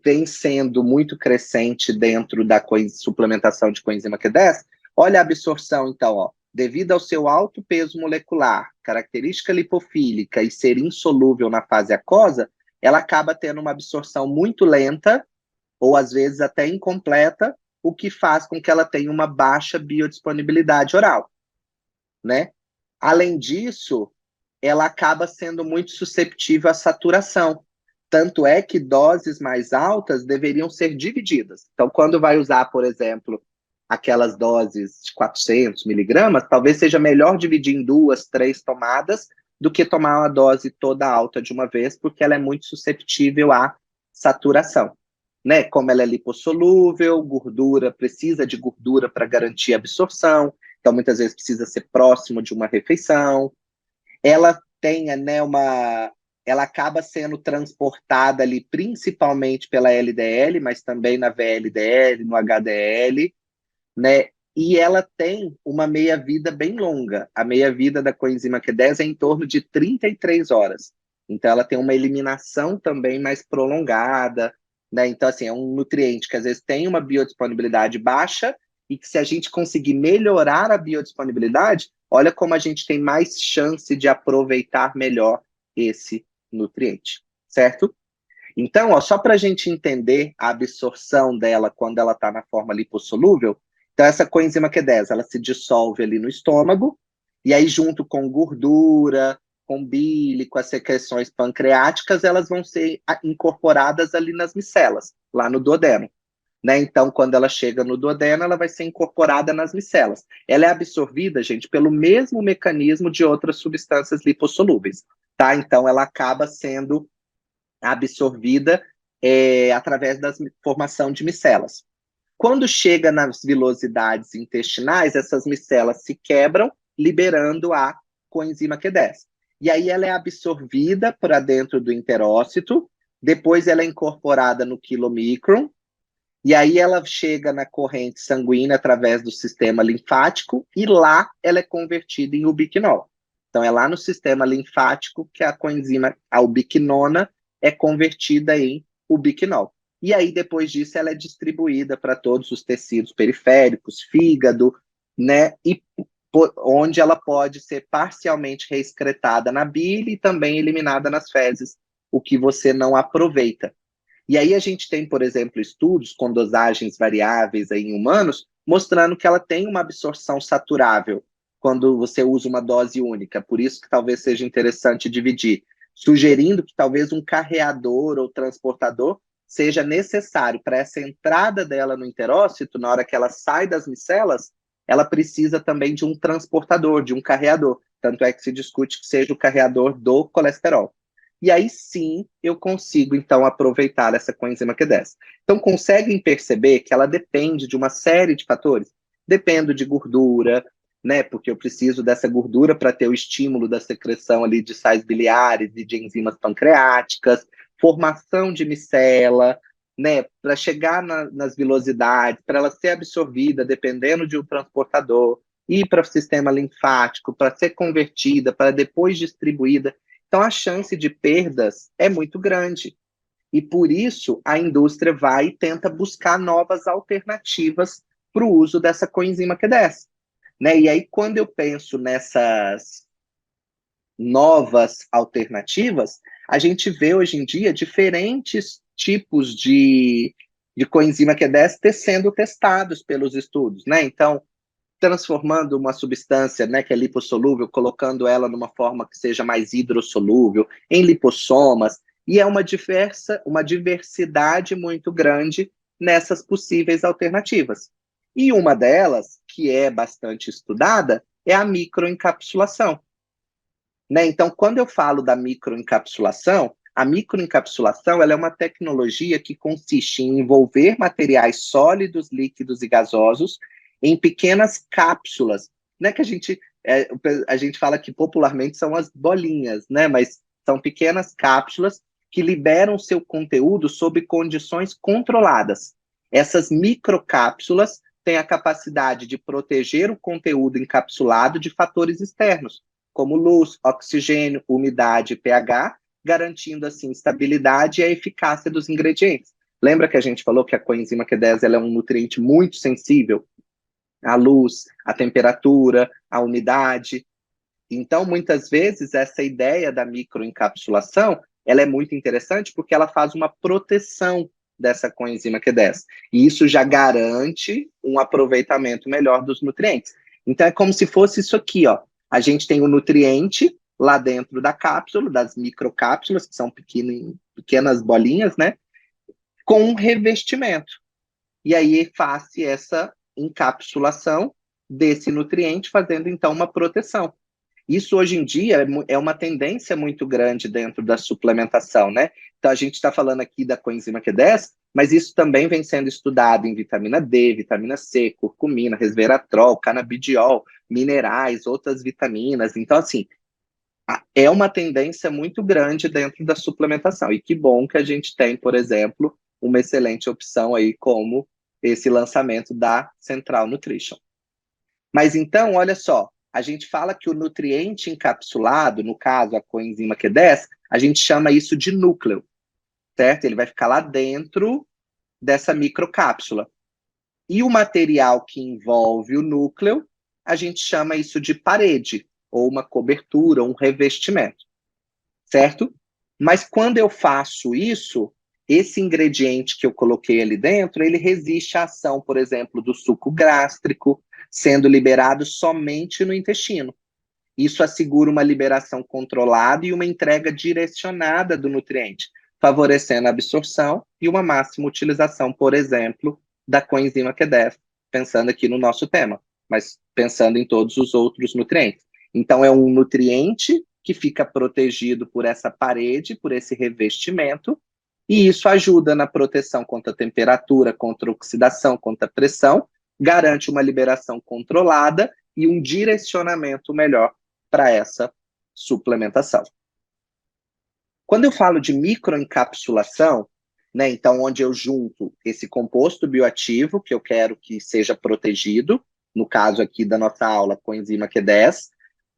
vem sendo muito crescente dentro da suplementação de coenzima Q10, olha a absorção, então, ó, devido ao seu alto peso molecular, característica lipofílica e ser insolúvel na fase aquosa, ela acaba tendo uma absorção muito lenta, ou às vezes até incompleta, o que faz com que ela tenha uma baixa biodisponibilidade oral, né? Além disso, ela acaba sendo muito susceptível à saturação. Tanto é que doses mais altas deveriam ser divididas. Então, quando vai usar, por exemplo, aquelas doses de 400 miligramas, talvez seja melhor dividir em 2, 3 tomadas do que tomar uma dose toda alta de uma vez, porque ela é muito susceptível à saturação. Né? Como ela é lipossolúvel, gordura, precisa de gordura para garantir a absorção, então muitas vezes precisa ser próximo de uma refeição. Ela tem, né, ela acaba sendo transportada ali principalmente pela LDL, mas também na VLDL, no HDL, né? E ela tem uma meia-vida bem longa. A meia-vida da coenzima Q10 é em torno de 33 horas. Então, ela tem uma eliminação também mais prolongada, né? Então, assim, é um nutriente que às vezes tem uma biodisponibilidade baixa e que se a gente conseguir melhorar a biodisponibilidade, olha como a gente tem mais chance de aproveitar melhor esse nutriente, certo? Então, ó, só para a gente entender a absorção dela quando ela está na forma lipossolúvel, então essa coenzima Q10, ela se dissolve ali no estômago, e aí junto com gordura, com bile, com as secreções pancreáticas, elas vão ser incorporadas ali nas micelas, lá no duodeno. Né? Então, quando ela chega no duodeno, ela vai ser incorporada nas micelas. Ela é absorvida, gente, pelo mesmo mecanismo de outras substâncias lipossolúveis, tá? Então, ela acaba sendo absorvida através da formação de micelas. Quando chega nas vilosidades intestinais, essas micelas se quebram, liberando a coenzima Q10. E aí ela é absorvida para dentro do enterócito, depois ela é incorporada no quilomicron, e aí ela chega na corrente sanguínea através do sistema linfático, e lá ela é convertida em ubiquinol. Então é lá no sistema linfático que a coenzima, a ubiquinona, é convertida em ubiquinol. E aí, depois disso, ela é distribuída para todos os tecidos periféricos, fígado, né? E onde ela pode ser parcialmente reexcretada na bile e também eliminada nas fezes, o que você não aproveita. E aí a gente tem, por exemplo, estudos com dosagens variáveis aí em humanos, mostrando que ela tem uma absorção saturável quando você usa uma dose única. Por isso que talvez seja interessante dividir, sugerindo que talvez um carreador ou transportador seja necessário para essa entrada dela no enterócito, na hora que ela sai das micelas, ela precisa também de um transportador, de um carreador. Tanto é que se discute que seja o carreador do colesterol. E aí sim eu consigo, então, aproveitar essa coenzima Q10. Então, conseguem perceber que ela depende de uma série de fatores? Dependo de gordura, né? Porque eu preciso dessa gordura para ter o estímulo da secreção ali de sais biliares e de enzimas pancreáticas, formação de micela, né? Para chegar nas vilosidades, para ela ser absorvida, dependendo de um transportador, ir para o sistema linfático, para ser convertida, para depois distribuída. Então, a chance de perdas é muito grande. E por isso, a indústria vai e tenta buscar novas alternativas para o uso dessa coenzima Q10. Né? E aí, quando eu penso nessas novas alternativas, a gente vê hoje em dia diferentes tipos de coenzima Q10 sendo testados pelos estudos. Né? Então, transformando uma substância, né, que é lipossolúvel, colocando ela numa forma que seja mais hidrossolúvel, em lipossomas, e é uma diversidade muito grande nessas possíveis alternativas. E uma delas, que é bastante estudada, é a microencapsulação. né? Então, quando eu falo da microencapsulação, a microencapsulação ela é uma tecnologia que consiste em envolver materiais sólidos, líquidos e gasosos em pequenas cápsulas, né? Que a gente fala que popularmente são as bolinhas, né? Mas são pequenas cápsulas que liberam seu conteúdo sob condições controladas. Essas microcápsulas têm a capacidade de proteger o conteúdo encapsulado de fatores externos, como luz, oxigênio, umidade e pH, garantindo assim estabilidade e a eficácia dos ingredientes. Lembra que a gente falou que a coenzima Q10 ela é um nutriente muito sensível à luz, à temperatura, à umidade? Então, muitas vezes, essa ideia da microencapsulação, ela é muito interessante porque ela faz uma proteção dessa coenzima Q10. E isso já garante um aproveitamento melhor dos nutrientes. Então, é como se fosse isso aqui, ó. A gente tem o nutriente lá dentro da cápsula, das microcápsulas, que são pequenas bolinhas, né? Com um revestimento. E aí faz essa encapsulação desse nutriente, fazendo então uma proteção. Isso hoje em dia é uma tendência muito grande dentro da suplementação, né? Então a gente está falando aqui da coenzima Q10, mas isso também vem sendo estudado em vitamina D, vitamina C, curcumina, resveratrol, canabidiol, minerais, outras vitaminas. Então, assim, é uma tendência muito grande dentro da suplementação. E que bom que a gente tem, por exemplo, uma excelente opção aí como esse lançamento da Central Nutrition. Mas então, olha só, a gente fala que o nutriente encapsulado, no caso a coenzima Q10, a gente chama isso de núcleo, certo? Ele vai ficar lá dentro dessa microcápsula. E o material que envolve o núcleo, a gente chama isso de parede, ou uma cobertura, ou um revestimento, certo? Mas quando eu faço isso, esse ingrediente que eu coloquei ali dentro, ele resiste à ação, por exemplo, do suco gástrico, sendo liberado somente no intestino. Isso assegura uma liberação controlada e uma entrega direcionada do nutriente, favorecendo a absorção e uma máxima utilização, por exemplo, da coenzima Q10, pensando aqui no nosso tema, mas pensando em todos os outros nutrientes. Então, é um nutriente que fica protegido por essa parede, por esse revestimento, e isso ajuda na proteção contra a temperatura, contra a oxidação, contra a pressão, garante uma liberação controlada e um direcionamento melhor para essa suplementação. Quando eu falo de microencapsulação, né, então onde eu junto esse composto bioativo, que eu quero que seja protegido, no caso aqui da nossa aula, coenzima Q10,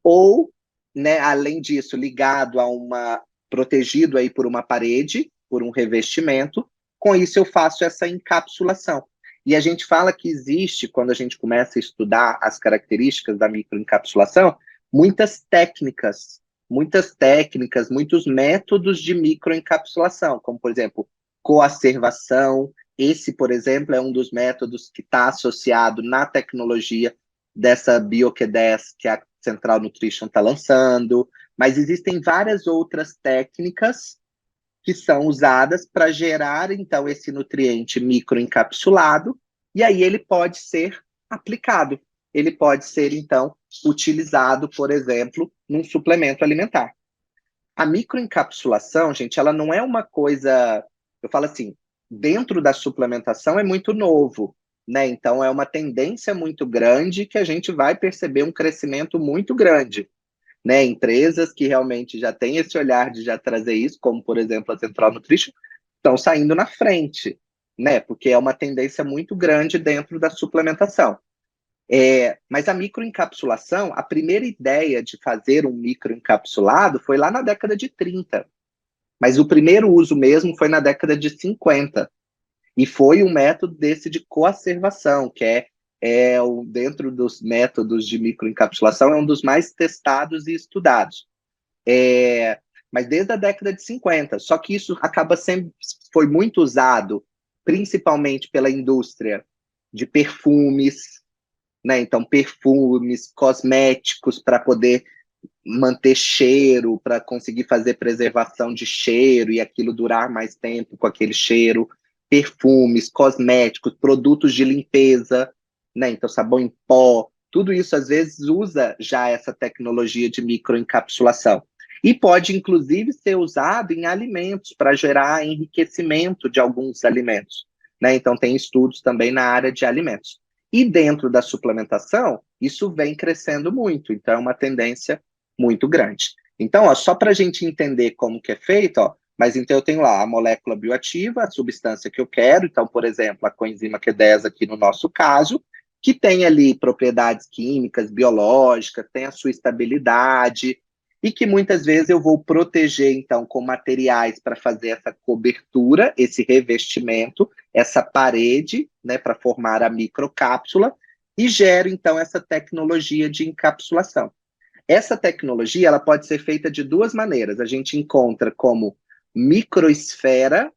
ou, né, além disso, ligado a protegido aí por uma parede, por um revestimento, com isso eu faço essa encapsulação. E a gente fala que existe, quando a gente começa a estudar as características da microencapsulação, muitas técnicas, muitos métodos de microencapsulação, como, por exemplo, coacervação. Esse, por exemplo, é um dos métodos que está associado na tecnologia dessa BioQ10 que a Central Nutrition está lançando, mas existem várias outras técnicas que são usadas para gerar, então, esse nutriente microencapsulado, e aí ele pode ser aplicado. Ele pode ser, então, utilizado, por exemplo, num suplemento alimentar. A microencapsulação, gente, ela não é uma coisa, eu falo assim, dentro da suplementação é muito novo, né? Então é uma tendência muito grande que a gente vai perceber um crescimento muito grande, né? Empresas que realmente já têm esse olhar de já trazer isso, como por exemplo a Central Nutrition, estão saindo na frente, né? Porque é uma tendência muito grande dentro da suplementação. Mas a microencapsulação, a primeira ideia de fazer um microencapsulado foi lá na década de 30. Mas o primeiro uso mesmo foi na década de 50. E foi um método desse de coacervação, que dentro dos métodos de microencapsulação, é um dos mais testados e estudados. Mas desde a década de 50. Só que isso foi muito usado, principalmente pela indústria de perfumes, né? Então, perfumes, cosméticos para poder manter cheiro, para conseguir fazer preservação de cheiro e aquilo durar mais tempo com aquele cheiro, perfumes, cosméticos, produtos de limpeza, né? Então, sabão em pó, tudo isso às vezes usa já essa tecnologia de microencapsulação. E pode, inclusive, ser usado em alimentos para gerar enriquecimento de alguns alimentos, né? Então, tem estudos também na área de alimentos. E dentro da suplementação, isso vem crescendo muito, então é uma tendência muito grande. Então, ó, só para a gente entender como que é feito, ó, mas então eu tenho lá a molécula bioativa, a substância que eu quero, então, por exemplo, a coenzima Q10 aqui no nosso caso, que tem ali propriedades químicas, biológicas, tem a sua estabilidade, e que muitas vezes eu vou proteger, então, com materiais para fazer essa cobertura, esse revestimento, essa parede, né, para formar a microcápsula, e gero, então, essa tecnologia de encapsulação. Essa tecnologia ela pode ser feita de duas maneiras. A gente encontra como microesfera,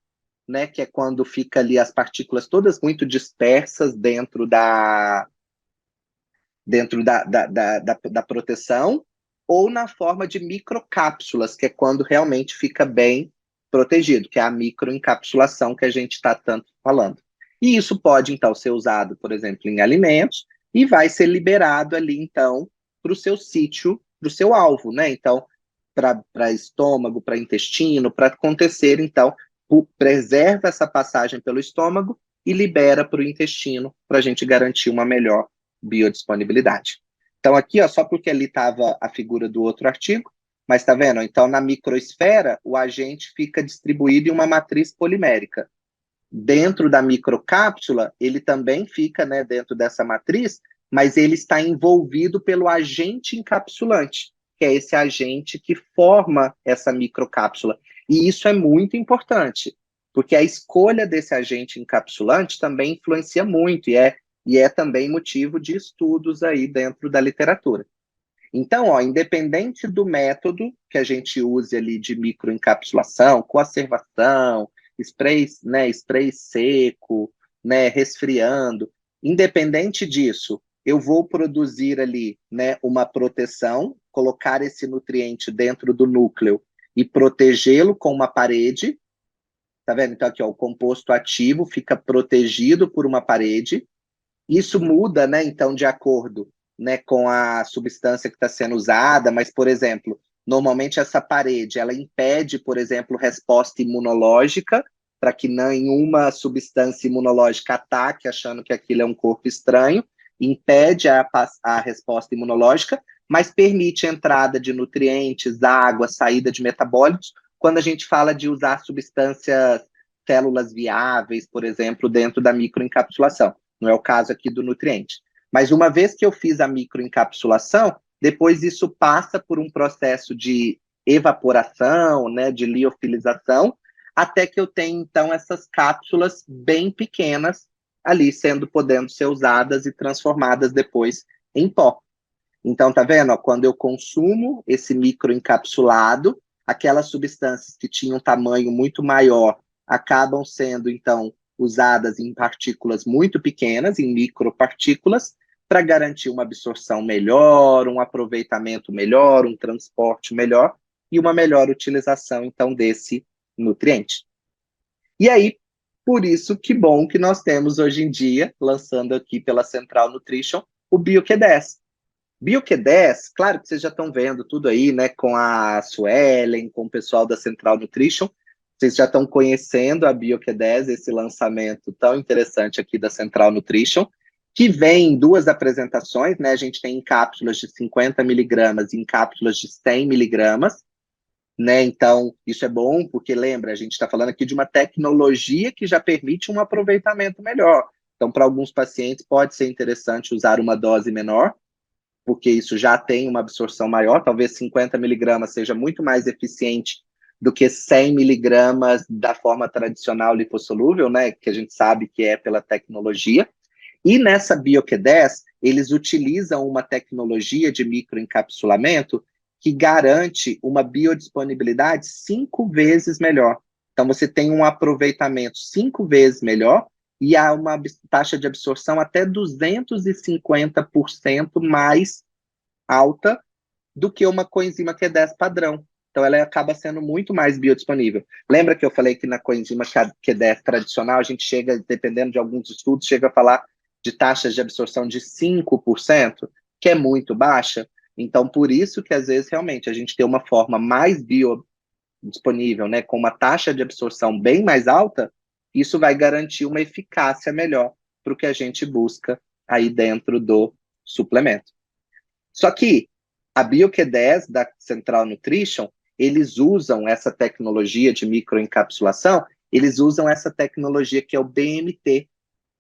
né, que é quando fica ali as partículas todas muito dispersas dentro da proteção, ou na forma de microcápsulas, que é quando realmente fica bem protegido, que é a microencapsulação que a gente está tanto falando. E isso pode, então, ser usado, por exemplo, em alimentos, e vai ser liberado ali, então, para o seu sítio, para o seu alvo, né? Então, para estômago, para intestino, para acontecer, então, preserva essa passagem pelo estômago e libera para o intestino, para a gente garantir uma melhor biodisponibilidade. Então, aqui, ó, só porque ali estava a figura do outro artigo, mas está vendo? Então, na microesfera, o agente fica distribuído em uma matriz polimérica. Dentro da microcápsula, ele também fica, né, dentro dessa matriz, mas ele está envolvido pelo agente encapsulante, que é esse agente que forma essa microcápsula. E isso é muito importante, porque a escolha desse agente encapsulante também influencia muito, e é também motivo de estudos aí dentro da literatura. Então, ó, independente do método que a gente use ali de microencapsulação, conservação, spray seco, né, resfriando, independente disso, eu vou produzir ali, né, uma proteção, colocar esse nutriente dentro do núcleo e protegê-lo com uma parede, tá vendo? Então aqui, ó, o composto ativo fica protegido por uma parede. Isso muda, né, então, de acordo, né, com a substância que está sendo usada, mas, por exemplo, normalmente essa parede, ela impede, por exemplo, resposta imunológica, para que nenhuma substância imunológica ataque, achando que aquilo é um corpo estranho, impede a resposta imunológica, mas permite a entrada de nutrientes, água, saída de metabólitos, quando a gente fala de usar substâncias, células viáveis, por exemplo, dentro da microencapsulação. Não é o caso aqui do nutriente. Mas uma vez que eu fiz a microencapsulação, depois isso passa por um processo de evaporação, né, de liofilização, até que eu tenho, então, essas cápsulas bem pequenas ali podendo ser usadas e transformadas depois em pó. Então, tá vendo? Ó, quando eu consumo esse microencapsulado, aquelas substâncias que tinham um tamanho muito maior acabam sendo, então, usadas em partículas muito pequenas, em micropartículas, para garantir uma absorção melhor, um aproveitamento melhor, um transporte melhor e uma melhor utilização, então, desse nutriente. E aí, por isso, que bom que nós temos hoje em dia, lançando aqui pela Central Nutrition, o BioQ10. BioQ10, claro que vocês já estão vendo tudo aí, né, com a Suelen, com o pessoal da Central Nutrition, vocês já estão conhecendo a BioQ10, esse lançamento tão interessante aqui da Central Nutrition, que vem em duas apresentações, né, a gente tem em cápsulas de 50 miligramas e em cápsulas de 100 miligramas, né, então isso é bom, porque lembra, a gente está falando aqui de uma tecnologia que já permite um aproveitamento melhor, então para alguns pacientes pode ser interessante usar uma dose menor, porque isso já tem uma absorção maior, talvez 50 miligramas seja muito mais eficiente do que 100 miligramas da forma tradicional lipossolúvel, né, que a gente sabe que é pela tecnologia. E nessa BioQ10, eles utilizam uma tecnologia de microencapsulamento que garante uma biodisponibilidade 5 vezes melhor. Então, você tem um aproveitamento 5 vezes melhor e há uma taxa de absorção até 250% mais alta do que uma coenzima Q10 padrão. Então, ela acaba sendo muito mais biodisponível. Lembra que eu falei que na coenzima Q10 tradicional, a gente chega, dependendo de alguns estudos, chega a falar de taxas de absorção de 5%? que é muito baixa. Então, por isso que às vezes realmente a gente tem uma forma mais biodisponível, né, com uma taxa de absorção bem mais alta, isso vai garantir uma eficácia melhor para o que a gente busca aí dentro do suplemento. Só que a BioQ10 da Central Nutrition, eles usam essa tecnologia de microencapsulação, eles usam essa tecnologia que é o BMT,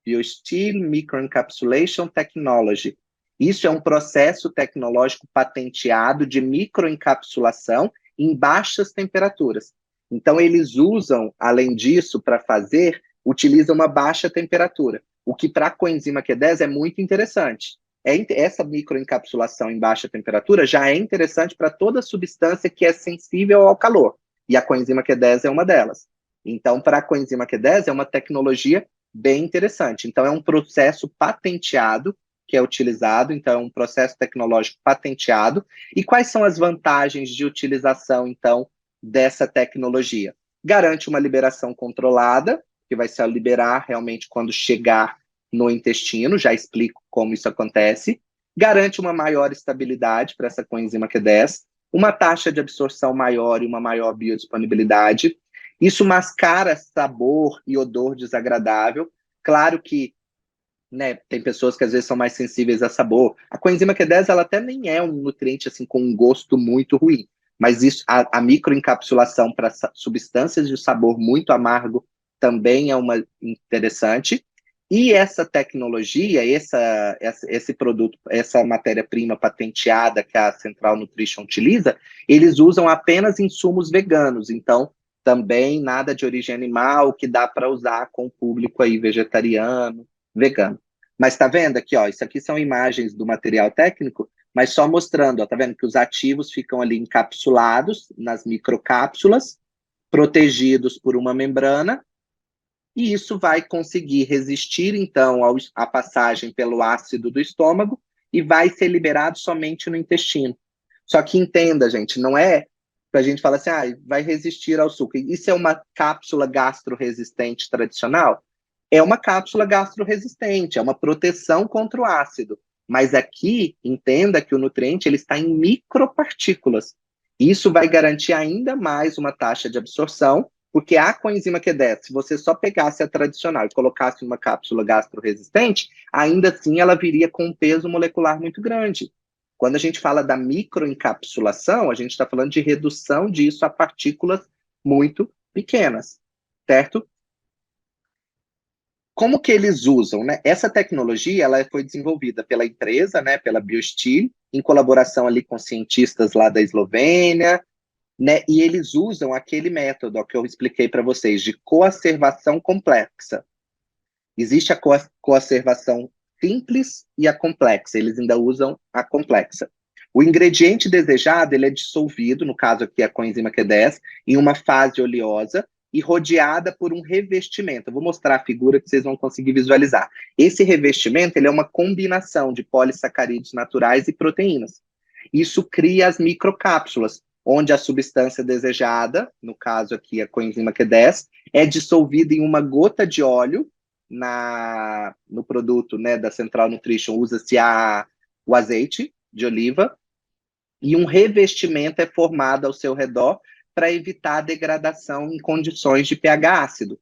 BioSteel Microencapsulation Technology. Isso é um processo tecnológico patenteado de microencapsulação em baixas temperaturas. Então, eles usam, além disso, para fazer, utilizam uma baixa temperatura, o que para a coenzima Q10 é muito interessante. Essa microencapsulação em baixa temperatura já é interessante para toda substância que é sensível ao calor, e a coenzima Q10 é uma delas. Então, para a coenzima Q10 é uma tecnologia bem interessante. Então, é um processo patenteado que é utilizado, então, é um processo tecnológico patenteado. E quais são as vantagens de utilização, então, dessa tecnologia? Garante uma liberação controlada, que vai se liberar realmente quando chegar no intestino, já explico como isso acontece. Garante uma maior estabilidade para essa coenzima Q10, uma taxa de absorção maior e uma maior biodisponibilidade. Isso mascara sabor e odor desagradável. Claro que, né, tem pessoas que às vezes são mais sensíveis a sabor. A coenzima Q10, ela até nem é um nutriente assim com um gosto muito ruim, mas isso, a microencapsulação para substâncias de sabor muito amargo também é uma interessante. E essa tecnologia, esse produto, essa matéria-prima patenteada que a Central Nutrition utiliza, eles usam apenas insumos veganos. Então, também nada de origem animal que dá para usar com o público aí vegetariano, vegano. Mas tá vendo aqui, ó, isso aqui são imagens do material técnico, mas só mostrando, ó, tá vendo que os ativos ficam ali encapsulados nas microcápsulas, protegidos por uma membrana, e isso vai conseguir resistir, então, à passagem pelo ácido do estômago e vai ser liberado somente no intestino. Só que entenda, gente, não é para a gente falar assim, ah, vai resistir ao suco. Isso é uma cápsula gastroresistente tradicional? É uma cápsula gastroresistente, é uma proteção contra o ácido. Mas aqui, entenda que o nutriente ele está em micropartículas. Isso vai garantir ainda mais uma taxa de absorção, porque a coenzima Q10, se você só pegasse a tradicional e colocasse numa cápsula gastroresistente, ainda assim ela viria com um peso molecular muito grande. Quando a gente fala da microencapsulação, a gente está falando de redução disso a partículas muito pequenas, certo? Como que eles usam, né? Essa tecnologia, ela foi desenvolvida pela empresa, né, pela BioSteel, em colaboração ali com cientistas lá da Eslovênia, né? E eles usam aquele método ó, que eu expliquei para vocês de coacervação complexa. Existe a coacervação simples e a complexa. Eles ainda usam a complexa. O ingrediente desejado ele é dissolvido, no caso aqui a coenzima Q10, em uma fase oleosa e rodeada por um revestimento. Eu vou mostrar a figura que vocês vão conseguir visualizar. Esse revestimento ele é uma combinação de polissacarídeos naturais e proteínas. Isso cria as microcápsulas, onde a substância desejada, no caso aqui a coenzima Q10, é dissolvida em uma gota de óleo no produto, né, da Central Nutrition, usa-se o azeite de oliva e um revestimento é formado ao seu redor para evitar a degradação em condições de pH ácido,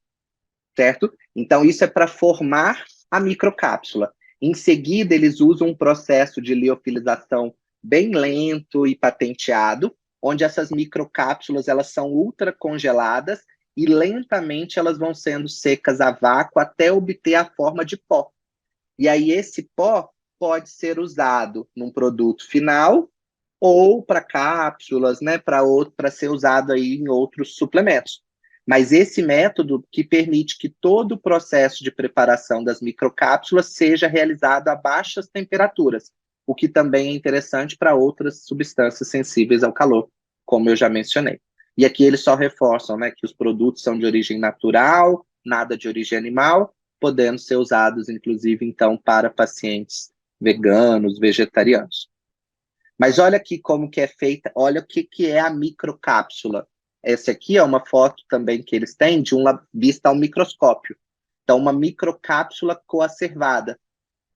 certo? Então, isso é para formar a microcápsula. Em seguida, eles usam um processo de liofilização bem lento e patenteado, onde essas microcápsulas elas são ultracongeladas e lentamente elas vão sendo secas a vácuo até obter a forma de pó. E aí esse pó pode ser usado num produto final ou para cápsulas, né, para ser usado aí em outros suplementos. Mas esse método que permite que todo o processo de preparação das microcápsulas seja realizado a baixas temperaturas, o que também é interessante para outras substâncias sensíveis ao calor, como eu já mencionei. E aqui eles só reforçam, né, que os produtos são de origem natural, nada de origem animal, podendo ser usados, inclusive, então, para pacientes veganos, vegetarianos. Mas olha aqui como que é feita, olha o que, que é a microcápsula. Essa aqui é uma foto também que eles têm de uma vista ao microscópio. Então, uma microcápsula coacervada.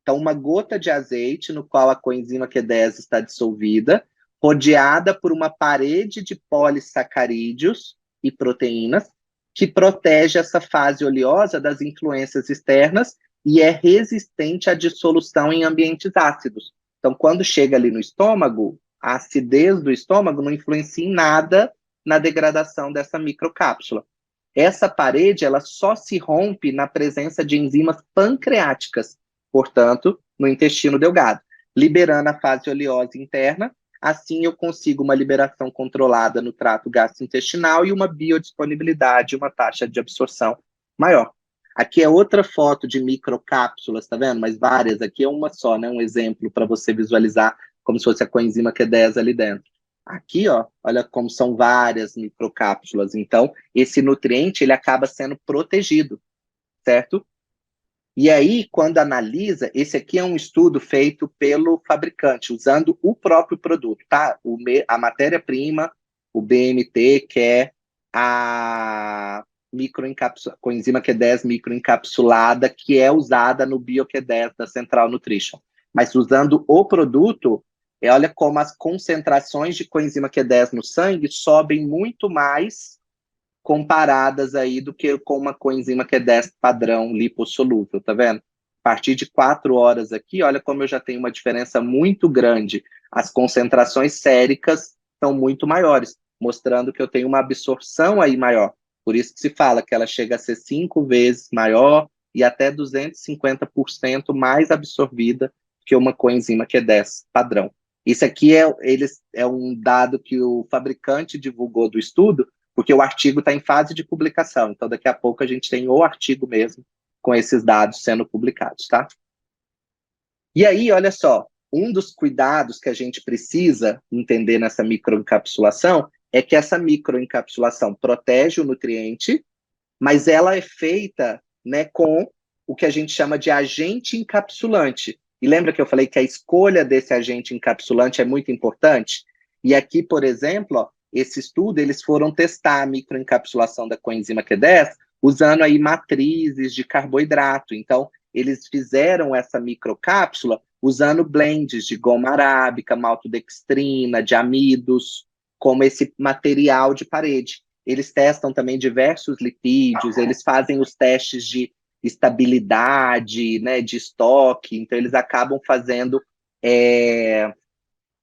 Então, uma gota de azeite no qual a coenzima Q10 está dissolvida, rodeada por uma parede de polissacarídeos e proteínas, que protege essa fase oleosa das influências externas e é resistente à dissolução em ambientes ácidos. Então, quando chega ali no estômago, a acidez do estômago não influencia em nada na degradação dessa microcápsula. Essa parede, ela só se rompe na presença de enzimas pancreáticas, portanto, no intestino delgado, liberando a fase oleosa interna. Assim, eu consigo uma liberação controlada no trato gastrointestinal e uma biodisponibilidade, uma taxa de absorção maior. Aqui é outra foto de microcápsulas, tá vendo? Mas várias, aqui é uma só, né? Um exemplo para você visualizar como se fosse a coenzima Q10 ali dentro. Aqui, ó, olha como são várias microcápsulas. Então, esse nutriente, ele acaba sendo protegido, certo? E aí, quando analisa, esse aqui é um estudo feito pelo fabricante, usando o próprio produto, tá? A matéria-prima, o BMT, que é a coenzima Q10 microencapsulada, que é usada no BioQ10 da Central Nutrition. Mas usando o produto, olha como as concentrações de coenzima Q10 no sangue sobem muito mais comparadas aí do que com uma coenzima Q10 padrão lipossolúvel, tá vendo? A partir de 4 horas aqui, olha como eu já tenho uma diferença muito grande. As concentrações séricas são muito maiores, mostrando que eu tenho uma absorção aí maior. Por isso que se fala que ela chega a ser 5 vezes maior e até 250% mais absorvida que uma coenzima Q10 padrão. Isso aqui é um dado que o fabricante divulgou do estudo, porque o artigo está em fase de publicação, então daqui a pouco a gente tem o artigo mesmo com esses dados sendo publicados, tá? E aí, olha só, um dos cuidados que a gente precisa entender nessa microencapsulação é que essa microencapsulação protege o nutriente, mas ela é feita, né, com o que a gente chama de agente encapsulante. E lembra que eu falei que a escolha desse agente encapsulante é muito importante? E aqui, por exemplo, ó, esse estudo, eles foram testar a microencapsulação da coenzima Q10 usando aí matrizes de carboidrato. Então, eles fizeram essa microcápsula usando blends de goma arábica, maltodextrina, de amidos, como esse material de parede. Eles testam também diversos lipídios, eles fazem os testes de estabilidade, né, de estoque, então eles acabam fazendo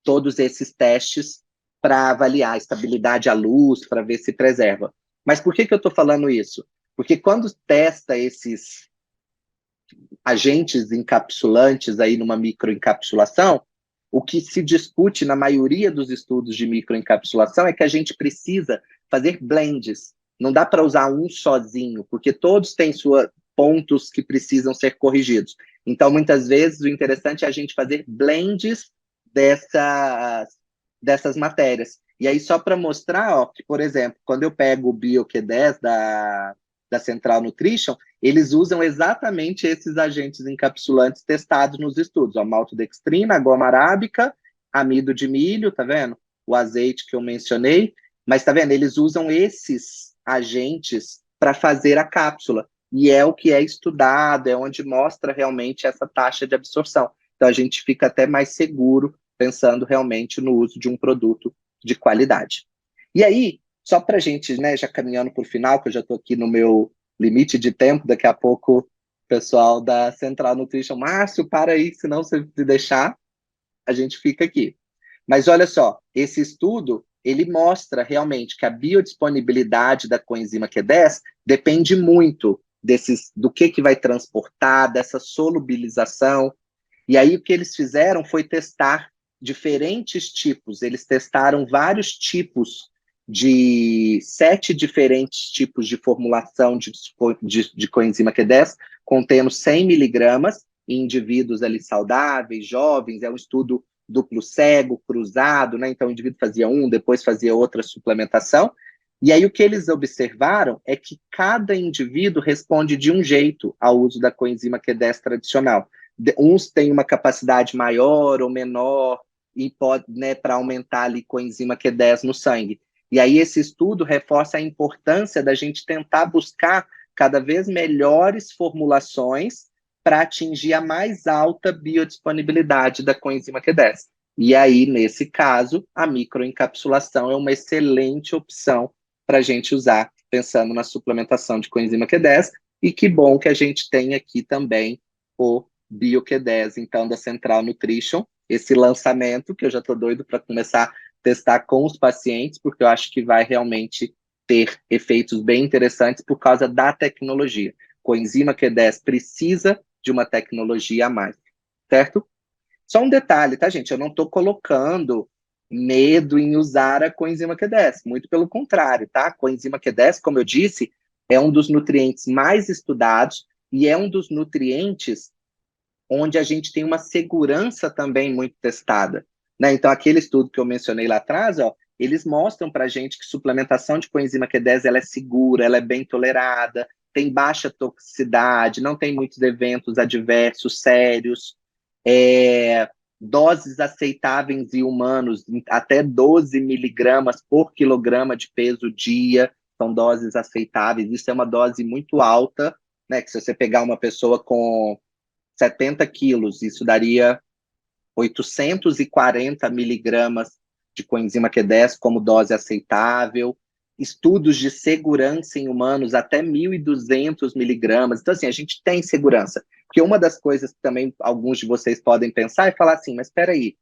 todos esses testes para avaliar a estabilidade à luz, para ver se preserva. Mas por que eu estou falando isso? Porque quando testa esses agentes encapsulantes aí numa microencapsulação, o que se discute na maioria dos estudos de microencapsulação é que a gente precisa fazer blends. Não dá para usar um sozinho, porque todos têm seus pontos que precisam ser corrigidos. Então, muitas vezes, o interessante é a gente fazer blends dessas matérias. E aí, só para mostrar, ó, que, por exemplo, quando eu pego o BioQ10 da Central Nutrition, eles usam exatamente esses agentes encapsulantes testados nos estudos. A maltodextrina, a goma arábica, amido de milho, tá vendo? O azeite que eu mencionei. Mas tá vendo? Eles usam esses agentes para fazer a cápsula. E é o que é estudado, é onde mostra realmente essa taxa de absorção. Então a gente fica até mais seguro pensando realmente no uso de um produto de qualidade. E aí, só para a gente, né, já caminhando para o final, que eu já estou aqui no meu limite de tempo, daqui a pouco o pessoal da Central Nutrition, Márcio, para aí, senão você se deixar, a gente fica aqui. Mas olha só, esse estudo, ele mostra realmente que a biodisponibilidade da coenzima Q10 depende muito do que vai transportar, dessa solubilização. E aí o que eles fizeram foi testar diferentes tipos. Eles testaram vários tipos de 7 diferentes tipos de formulação de coenzima Q10, contendo 100 miligramas em indivíduos ali saudáveis, jovens. É um estudo duplo cego, cruzado, né? Então o indivíduo fazia um, depois fazia outra suplementação. E aí o que eles observaram é que cada indivíduo responde de um jeito ao uso da coenzima Q10 tradicional. Uns têm uma capacidade maior ou menor e pode, né, para aumentar ali coenzima Q10 no sangue. E aí esse estudo reforça a importância da gente tentar buscar cada vez melhores formulações para atingir a mais alta biodisponibilidade da coenzima Q10. E aí, nesse caso, a microencapsulação é uma excelente opção para a gente usar, pensando na suplementação de coenzima Q10, e que bom que a gente tem aqui também o BioQ10, então, da Central Nutrition, esse lançamento, que eu já estou doido para começar a testar com os pacientes, porque eu acho que vai realmente ter efeitos bem interessantes por causa da tecnologia. Coenzima Q10 precisa de uma tecnologia a mais, certo? Só um detalhe, tá, gente? Eu não estou colocando medo em usar a coenzima Q10, muito pelo contrário, tá? A coenzima Q10, como eu disse, é um dos nutrientes mais estudados e é um dos nutrientes onde a gente tem uma segurança também muito testada, né? Então, aquele estudo que eu mencionei lá atrás, ó, eles mostram para a gente que suplementação de coenzima Q10 ela é segura, ela é bem tolerada, tem baixa toxicidade, não tem muitos eventos adversos sérios, doses aceitáveis em humanos, até 12 miligramas por quilograma de peso dia, são doses aceitáveis. Isso é uma dose muito alta, né? Que se você pegar uma pessoa com 70 quilos, isso daria 840 miligramas de coenzima Q10 como dose aceitável. Estudos de segurança em humanos até 1.200 miligramas. Então, assim, a gente tem segurança. Porque uma das coisas que também alguns de vocês podem pensar é falar assim, mas espera aí,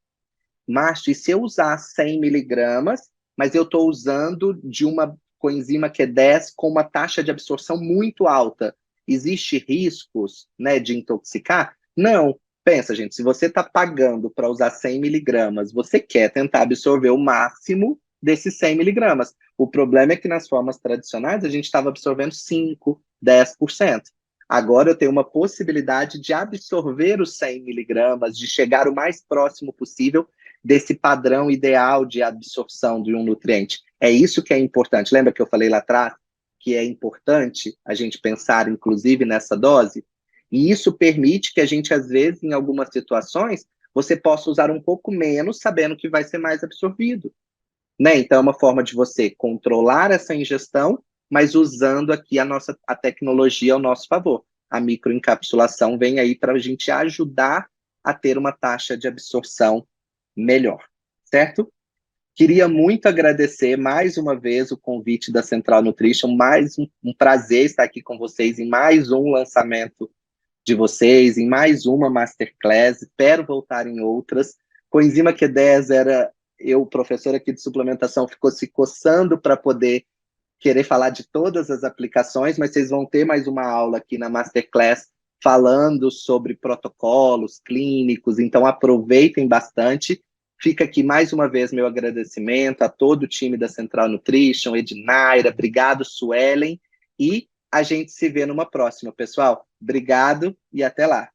Márcio, e se eu usar 100 miligramas, mas eu estou usando de uma coenzima Q10 com uma taxa de absorção muito alta, existe riscos, né, de intoxicar? Não. Pensa, gente, se você está pagando para usar 100 miligramas, você quer tentar absorver o máximo desses 100 miligramas. O problema é que nas formas tradicionais a gente estava absorvendo 5, 10%. Agora eu tenho uma possibilidade de absorver os 100 miligramas, de chegar o mais próximo possível desse padrão ideal de absorção de um nutriente. É isso que é importante. Lembra que eu falei lá atrás que é importante a gente pensar, inclusive, nessa dose? E isso permite que a gente, às vezes, em algumas situações, você possa usar um pouco menos, sabendo que vai ser mais absorvido, né? Então, é uma forma de você controlar essa ingestão, mas usando aqui a tecnologia ao nosso favor. A microencapsulação vem aí para a gente ajudar a ter uma taxa de absorção melhor, certo? Queria muito agradecer mais uma vez o convite da Central Nutrition, mais um prazer estar aqui com vocês em mais um lançamento de vocês, em mais uma Masterclass, espero voltar em outras. Coenzima Q10 eu, professor aqui de suplementação, ficou se coçando para poder querer falar de todas as aplicações, mas vocês vão ter mais uma aula aqui na Masterclass falando sobre protocolos clínicos, então aproveitem bastante. Fica aqui mais uma vez meu agradecimento a todo o time da Central Nutrition, Ednaira, obrigado, Suelen, e a gente se vê numa próxima, pessoal. Obrigado e até lá.